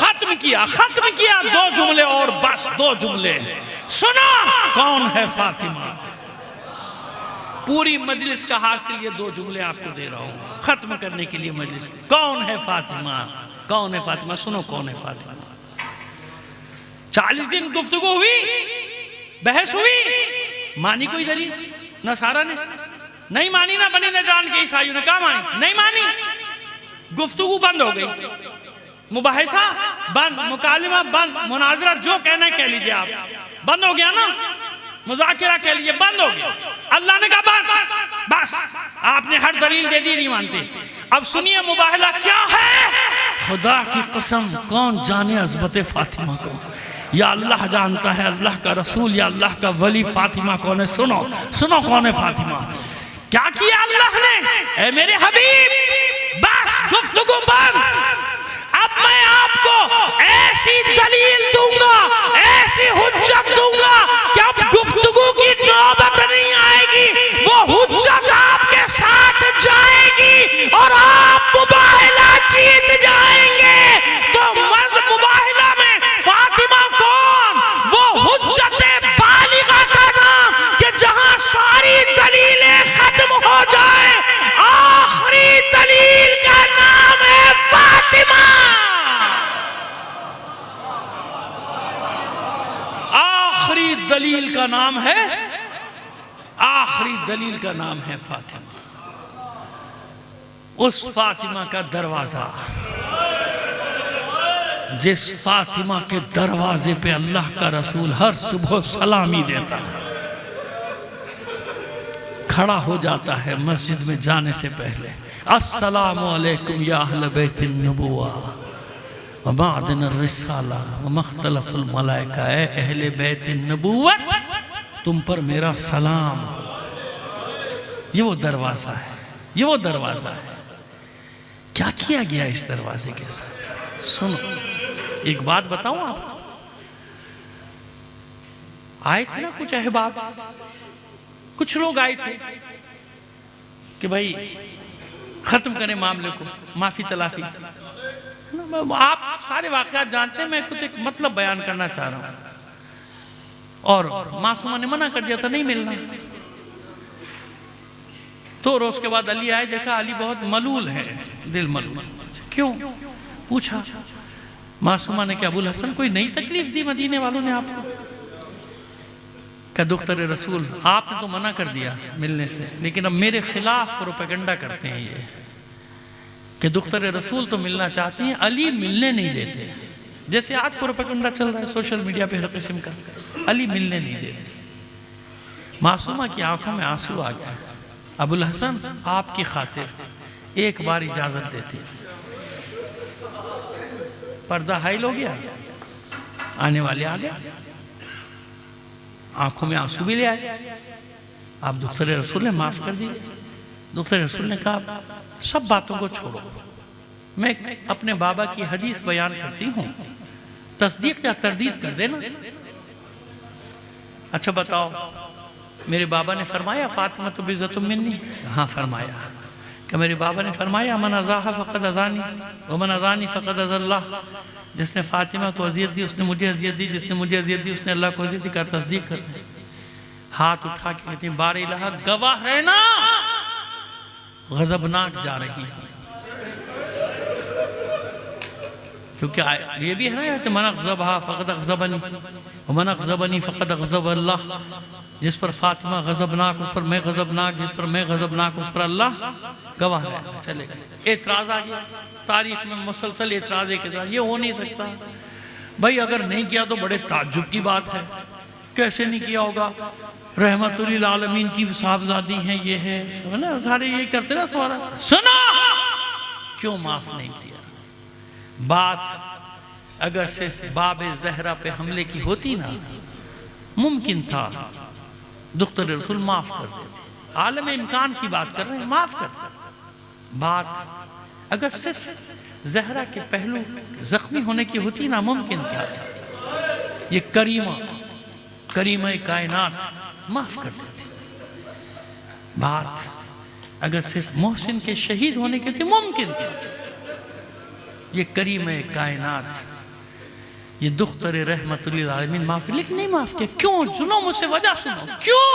खत्म किया। दो जुमले और बस, दो जुमले सुनो। कौन है फातिमा? पूरी मजलिस का हासिल ये दो जुमले आपको दे रहा हूं खत्म करने के लिए मजलिस। कौन है फातिमा? कौन है फातिमा? सुनो कौन है फातिमा। 40 दिन गुफ्तगू हुई, बहस हुई, मानी कोई दलील? नसारा ने नहीं मानी, ना बनी नजरान के ईसाइयों ने कहा मानी, नहीं मानी। गुफ्तगू बंद हो गई, मुबाहिसा बंद, मुकालिमा बंद, मुनाजरा जो कहना कह लीजिए आप, बंद हो गया ना। मुज़ाकिरा कह लीजिए, बंद हो गया। अल्लाह ने कहा बंद, बस आपने हर दलील दे दी, नहीं मानते। अब सुनिए मुबाहिला क्या है। खुदा की कसम, कौन जाने अज़मत फातिमा को? या अल्लाह जानता है, अल्लाह का रसूल या अल्लाह का वली फातिमा कौन है? सुनो सुनो कौन है फातिमा। क्या किया अल्लाह ने? ऐ मेरे हबीब, बस गुफ्तगू बंद। अब मैं आपको ऐसी दलील दूंगा, ऐसी हुज्जत दूंगा कि अब गुफ्तगू की नौबत नहीं आएगी। वो हुज्जत आपके साथ जाएगी और आप मुबाहिला जीत जाएंगे। तो मर्द मुबाहिला में फातिमा कौन? वो हुज्जत बालिगा का नाम कि जहां सारी दलीलें खत्म हो जाए, आखिरी दलील का नाम है फातिमा। आखिरी दलील का नाम है, आखिरी दलील का नाम है फातिमा। उस फातिमा का दरवाजा, जिस फातिमा के दरवाजे पे अल्लाह का रसूल हर सुबह सलामी देता है, खड़ा हो जाता है मस्जिद में जाने से पहले, अस्सलामु अलैकुम या अहले बैतिन नबुव्वा व मादिन रिसाला व मुख्तलिफुल मलाइका, ए अहले बैतिन नबुव्वत, तुम पर मेरा सलाम। ये वो दरवाजा है, ये वो दरवाजा है। क्या किया गया इस दरवाजे के साथ? सुनो, एक बात बताऊं आपको, आए थे ना कुछ अहबाब, कुछ लोग आए थे कि भाई खत्म करें मामले को, माफी तलाफी। आप सारे वाकयात जानते हैं, मैं कुछ एक मतलब बयान करना चाह रहा हूं। और मासूमा ने मना कर दिया था, नहीं मिलना। तो रोज के बाद अली आए, देखा अली बहुत मलूल है, दिल मलूल। क्यों पूछा, मासूमा ने क्या अबुल हसन कोई नई तकलीफ दी मदीने वालों ने आपको? क्या दुख्तर रसूल आपने तो मना कर दिया मिलने से, लेकिन अब मेरे खिलाफ प्रोपेगेंडा करते हैं ये कि दुख्तर रसूल तो मिलना चाहती हैं, अली मिलने नहीं देते। जैसे आज प्रोपेगेंडा चल रहा है सोशल मीडिया पे हर किस्म का, अली मिलने नहीं देते। मासूमा की आंखों में आंसू आ गया। अबुल हसन आपकी खातिर एक बार इजाजत देती। पर्दा हाइल हो गया, आने वाले आ गया, आंखों में आंसू भी ले आए। आप दुख्तर रसूल ने माफ कर दी। दुख्तर रसूल ने कहा सब बातों को छोड़ो, मैं अपने बाबा की हदीस बयान करती हूँ, तस्दीक या तरदीद कर देना। अच्छा बताओ, मेरे बाबा ने फरमाया फातिमा तो बिज़्ज़तुम मिन्नी? हाँ फरमाया। कि मेरे बाबा ने फरमाया मन अज़ाहा फ़क़द अज़ानी व मन अज़ानी फ़क़द अज़ल्लाह, जिसने फातिमा को अज़ियत दी उसने मुझे अज़ियत दी, जिसने मुझे अज़ियत दी उसने अल्लाह को अज़ियत दी। का तस्दीक कर दे। हाथ उठा के कहती हैं बार इलाहा गवाह रहना, गज़बनाक जा रही है। क्योंकि ये भी है ना कि मन अग़ज़बहा फ़क़द अग़ज़बनी व मन अग़ज़बनी फ़क़द अग़ज़ब अल्लाह, जिस पर फातिमा गज़बनाक उस पर मैं गज़बनाक, जिस पर मैं गज़बनाक उस पर अल्लाह गवाह है। चलेगा। एतराज़ आ गया, तारीख में मुसलसल एतराज़ है कि ये हो नहीं सकता भाई, अगर नहीं किया तो बड़े ताज्जुब की बात है, कैसे नहीं किया होगा, रहमतुल आलमीन की साहबजादी है, ये है ना, सारे ये करते ना सवाल। सुनो, क्यों माफ नहीं किया? बात अगर सिर्फ बाबे ज़हरा पे हमले की होती ना, मुमकिन था दुख्तर रसूल माफ कर देते। आलम इम्कान की बात कर रहे हैं, माफ कर देते। बात अगर सिर्फ ज़हरा के पहलू जख्मी होने की होती ना, मुमकिन था ये करीमा कायनात माफ कर देते। बात अगर सिर्फ मोहसिन के शहीद होने की होती, मुमकिन था ये करीम कायनात, ये दुख्तर रहमतुल आलमीन माफ कर, लेकिन नहीं माफ किया। क्यों? सुनो मुझसे वजह सुनो, क्यों?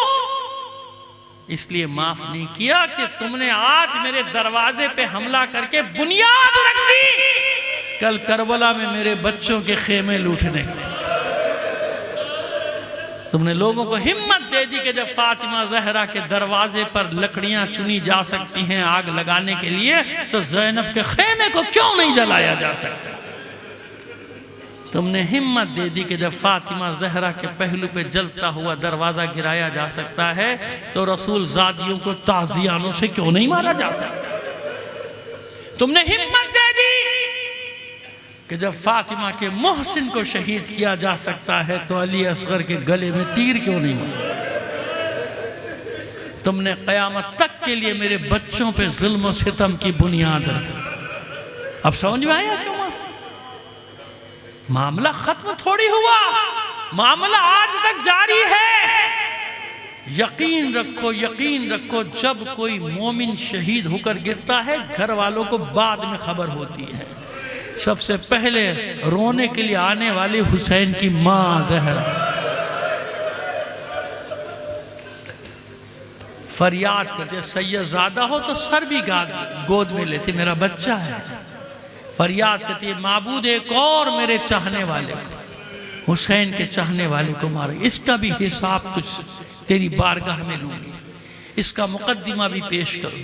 इसलिए माफ नहीं किया कि तुमने आज मेरे दरवाजे पे हमला करके बुनियाद रख दी कल करबला में मेरे बच्चों के खेमे लूटने की। तुमने लोगों को हिम्मत दे दी कि जब फातिमा ज़हरा के दरवाजे पर लकड़ियां चुनी जा सकती हैं आग लगाने के लिए, तो ज़ैनब के खेमे को क्यों नहीं जलाया जा सकता? तुमने हिम्मत दे दी कि जब फातिमा ज़हरा के पहलू पे जलता हुआ दरवाजा गिराया जा सकता है, तो रसूल ज़ादियों को ताज़ियानों से क्यों नहीं मारा जा सकता? तुमने हिम्मत दे दी कि जब फातिमा के मोहसिन को शहीद किया जा सकता है, तो अली असगर के गले में तीर क्यों नहीं मारा? तुमने क़यामत तक के लिए मेरे बच्चों पे जुल्म और सितम की बुनियाद रखी। अब समझ में आया क्यों? मामला खत्म थोड़ी हुआ, मामला आज तक जारी है। यकीन रखो, यकीन रखो, जब कोई मोमिन शहीद होकर गिरता है, घर वालों को बाद में खबर होती है। सबसे पहले रोने के लिए आने वाली हुसैन की मां ज़हरा फरियाद करते, सैयदज़ादा हो तो सर भी गोद में लेते, मेरा बच्चा है। फरियाद करती है माबूद एक और मेरे चाहने वाले को, हुसैन के चाहने वाले को मारे, इसका भी हिसाब कुछ तेरी बारगाह में लूंगी, इसका मुकद्दिमा भी पेश करूँ।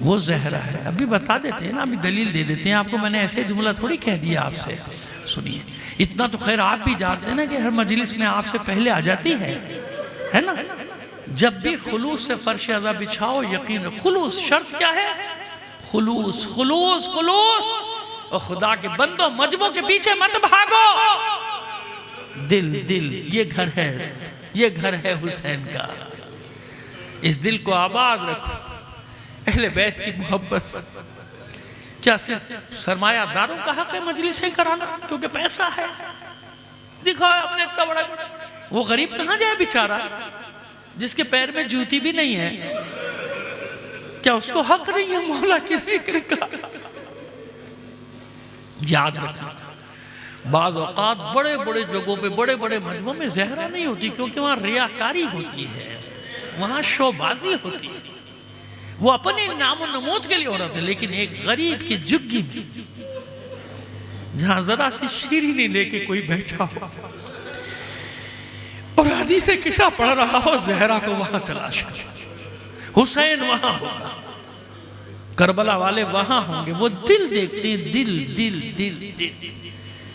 वो ज़हरा है। अभी बता देते हैं ना, अभी दलील दे देते हैं आपको, मैंने ऐसे जुमला थोड़ी कह दिया आपसे। सुनिए, इतना तो खैर आप भी जानते हैं ना कि हर मजलिस में आपसे पहले आ जाती है ना। जब भी खुलूस से फर्श अज़ा बिछाओ, यकीन खुलूस, शर्त क्या है? खुलूस, खुलूस, खुलूस। और खुदा के बंदो, मजबों के पीछे मत भागो। दिल, दिल, ये घर है, ये घर है हुसैन का। इस दिल को आबाद रखो, अहले बैत की मोहब्बत, क्या सिर्फ सरमायादारों का हक है मजलिसें कराना क्योंकि पैसा है? दिखो अपने इतना बड़ा, वो गरीब कहाँ जाए बेचारा जिसके पैर में जूती भी नहीं है? क्या उसको हक नहीं है मौला के जिक्र का? याद रखना, बाज़ औक़ात बड़े बड़े जगहों पे, बड़े बड़े मजमों में ज़हरा नहीं होती क्योंकि वहाँ रियाकारी होती है, वहाँ शोबाजी होती है, वो अपने नामो नमूद के लिए हो रहा था। लेकिन एक गरीब की जुग्गी में जहाँ जरा सी शीरीनी लेके कोई बैठा हो और हदीस से किस्सा पढ़ रहा हो, ज़हरा को वहां तलाश कर, हुसैन वहां होगा, करबला वाले वहां होंगे, वो दिल देखते हैं, दिल दिल दिल दिल।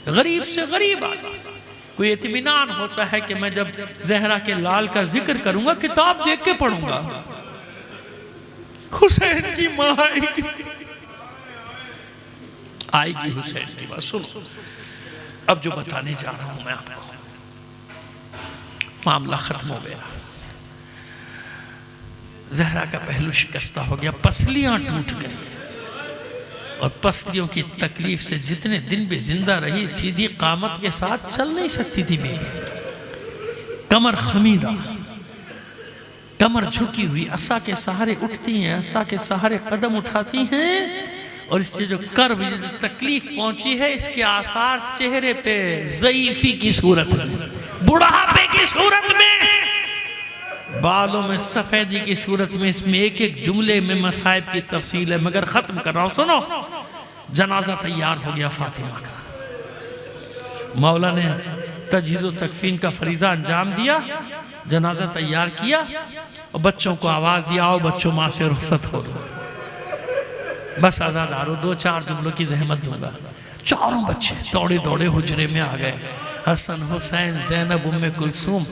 गरीब से गरीब आदमी कोई इत्मीनान होता है कि मैं जब ज़हरा के लाल का जिक्र करूंगा किताब देख के पढ़ूंगा, हुसैन की मां आएगी हुसैन की बात सुनो। अब जो बताने जा रहा हूं मैं आपको, मामला खत्म हो गया, ज़हरा का पहलू शिकस्ता हो गया, पसलियां टूट गई और पसलियों की तकलीफ से जितने दिन भी जिंदा रही, सीधी कामत के साथ चल नहीं सकती थी बीवी, कमर खमीदा, कमर झुकी हुई, असा के सहारे उठती हैं, असा के सहारे कदम उठाती हैं और इससे जो कर्ब, जो तकलीफ पहुंची है, इसके आसार चेहरे पे ज़ईफी की सूरत में, बुढ़ापे की सूरत में, बालों में सफेदी की सूरत में। इसमें एक एक जुमले में मसाइब की तफसील है, मगर खत्म कर रहा हूं, सुनो। जनाजा तैयार हो गया फातिमा का, मौला ने तजहीज़ो तकफीन का फरीज़ा अंजाम दिया, जनाजा तैयार किया और बच्चों को आवाज़ दिया, आओ बच्चों माँ से रुखसत हो दो, बस आज़ादारो, दो चार जुमलों की जहमत दूंगा। चारों बच्चे दौड़े दौड़े हुजरे में आ गए, हसन, हुसैन, ज़ैनब, उम्मे कुलसूम,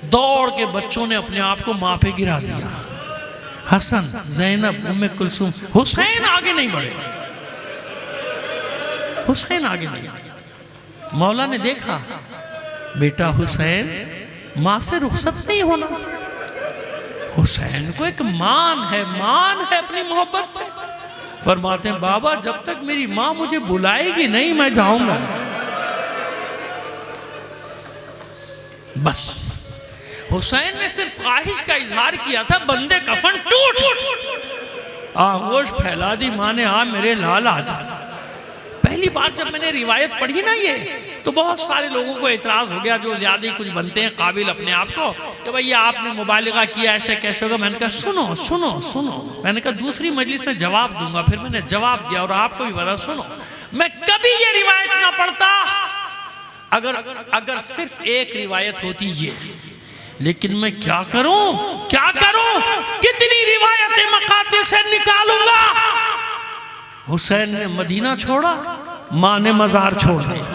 दौड़ के बच्चों ने अपने आप को माँ पे गिरा दिया। हसन, ज़ैनब, उम्मे कुलसूम, हुसैन आगे नहीं बढ़े, हुसैन आगे नहीं बढ़े। मौला ने देखा, बेटा हुसैन, माँ से रुखसत नहीं होना। हुसैन को एक मान है अपनी मोहब्बत पे। फरमाते हैं, बाबा जब तक मेरी माँ मुझे बुलाएगी नहीं मैं जाऊंगा। बस हुसैन ने सिर्फ ख्वाहिश का इजहार किया था, बंदे कफन टूट आगोश फैला दी माँ ने, हाँ मेरे लाल आ जा। पहली बार जब मैंने रिवायत पढ़ी ना ये, तो बहुत सारे लोगों को एतराज हो गया, जो ज्यादा कुछ बनते हैं काबिल अपने आप को, कि भाई आपने मुबालिगा किया, ऐसे कैसे होगा। मैंने कहा सुनो सुनो सुनो, मैंने कहा दूसरी मजलिस में जवाब दूंगा। फिर मैंने जवाब दिया और आपको भी बता, सुनो, मैं कभी ये रिवायत ना पढ़ता अगर सिर्फ एक रिवायत होती ये, लेकिन मैं क्या करूं, कितनी रिवायतें मकातिल से निकालूंगा। हुसैन ने मदीना छोड़ा, माँ ने मजार छोड़ दिया।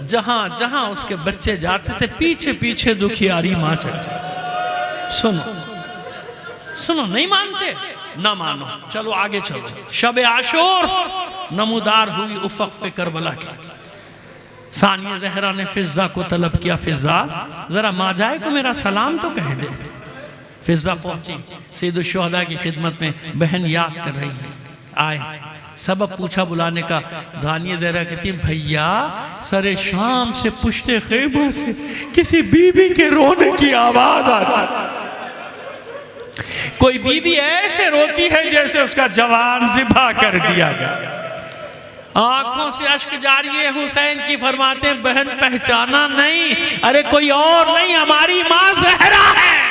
जहां जहां उसके बच्चे जाते थे, पीछे पीछे दुखियारी माँ चल जाती। सुनो, नहीं मानते ना मानो, चलो आगे चलो। शब आशूर नमूदार हुई उफक पे करबला की। सानिया ज़हरा ने फिज़ा को तलब किया, फिज़ा जरा माँ जाए को मेरा सलाम तो कह दे। फिज़ा पहुंची, सैयदुल शुहदा की खिदमत में, बहन याद कर रही है, आए, सबब पूछा बुलाने का। ज़ानिया ज़हरा कहती है, भैया सरे शाम से पुश्ते ख़ैमा से किसी बीबी के रोने की आवाज आती, कोई बीबी ऐसे रोती है जैसे उसका जवान ज़िबा कर दिया गया, आंखों से अश्क जारी है। हुसैन की फरमाते हैं, बहन पहचाना नहीं, अरे कोई और नहीं, हमारी माँ ज़हरा है,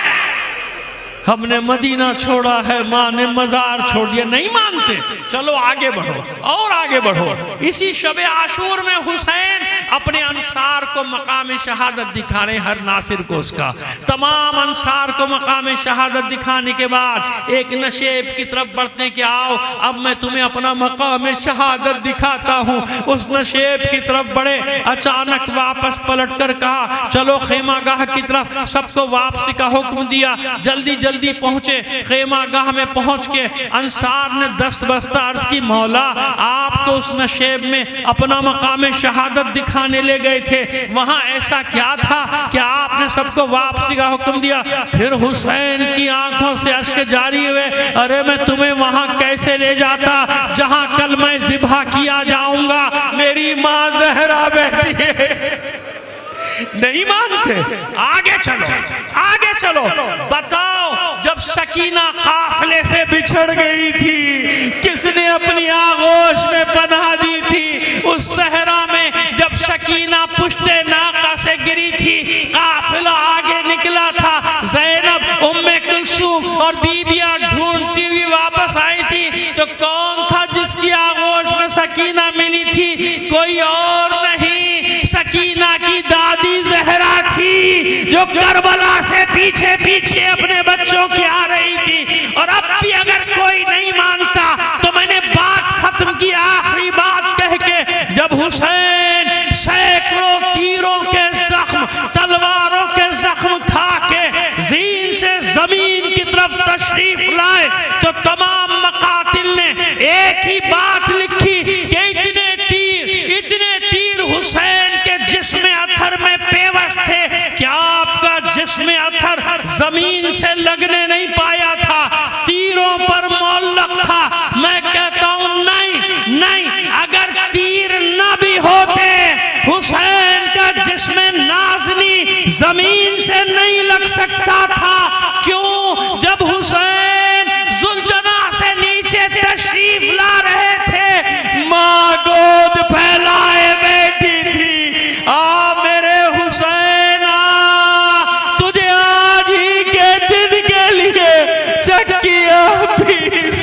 हमने मदीना छोड़ा है, माँ ने मजार छोड़ दिया। नहीं मानते, चलो आगे बढ़ो और आगे बढ़ो। इसी शबे आशूर में हुसैन अपने अंसार को मकाम शहादत दिखाने, हर नासिर को उसका, तमाम अंसार को मकाम शहादत दिखाने के बाद एक नशेब की तरफ बढ़ते कि आओ अब मैं तुम्हें अपना मकाम शहादत दिखाता हूँ। उस नशेब की तरफ बढ़े, अचानक वापस पलट कर कहा चलो खेमागाह की तरफ। सबको वापसी का हुक्म दिया, जल्दी जल्दी पहुंचे। खेमागाह में पहुंच के अंसार ने दस्त बस्ता अर्ज की, मौला आप तो उस नशेब में अपना मकाम शहादत दिखाने ले गए थे, वहां ऐसा क्या था कि आपने सबको वापसी का हुक्म दिया। फिर हुसैन की आंखों से अश्क जारी हुए, अरे मैं तुम्हें वहां कैसे ले जाता जहां कल मैं ज़िबा किया जाऊंगा, मेरी माँ ज़हरा बैठी है। नहीं मानते, आगे चलो, आगे चलो। बताओ, जब सकीना काफिले से बिछड़ गई थी, किसने अपनी आगोश में पनाह दी थी? उस सहरा में जब सकीना पुश्ते नाका से गिरी थी, काफिला आगे निकला था। ज़ैनब, उम्मे कुलसूम और बीबियां ढूंढती हुई वापस आई थी, तो कौन था जिसकी आगोश में सकीना मिली थी? कोई और नहीं, सकीना की दादी ज़हरा थी, जो करबला से पीछे पीछे अपने बच्चों के आ रही थी। और अब भी अगर कोई नहीं मानता तो मैंने बात खत्म की, आखिरी बात कह के, जब हुसैन सैकड़ों तीरों के जख्म, तलवारों के जख्म खा के ज़ीन से जमीन की तरफ तशरीफ लाए, तो तमाम मकातिल ने एक ही बात लिखी कि इतने तीर हुसैन के जिस्म अथर में पेवस थे, क्या आपका जिस्म अथर जमीन से लगने नहीं पाया था, तीरों पर मोल्लक था? मैं कहता हूं नहीं नहीं, अगर तीर न भी होते, हुसैन का जिस्म नाज़नी जमीन से नहीं लग सकता था। क्यों? जब हुसैन जुलजना से नीचे तशरीफ ला रहे थे, माँ गोद फैलाए बैठी थी, आ मेरे हुसैन आ, तुझे आज ही के दिन के लिए चक्किया पीस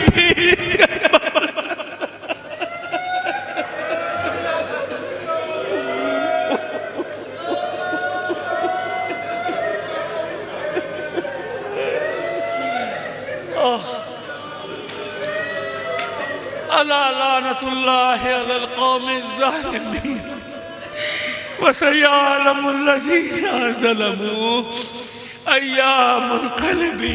अला लानतुल्लाहि अलल कौमिज़ ज़ालिमीन व सयअलमुल लज़ीना ज़लमू अय्यामुल क़ल्बि।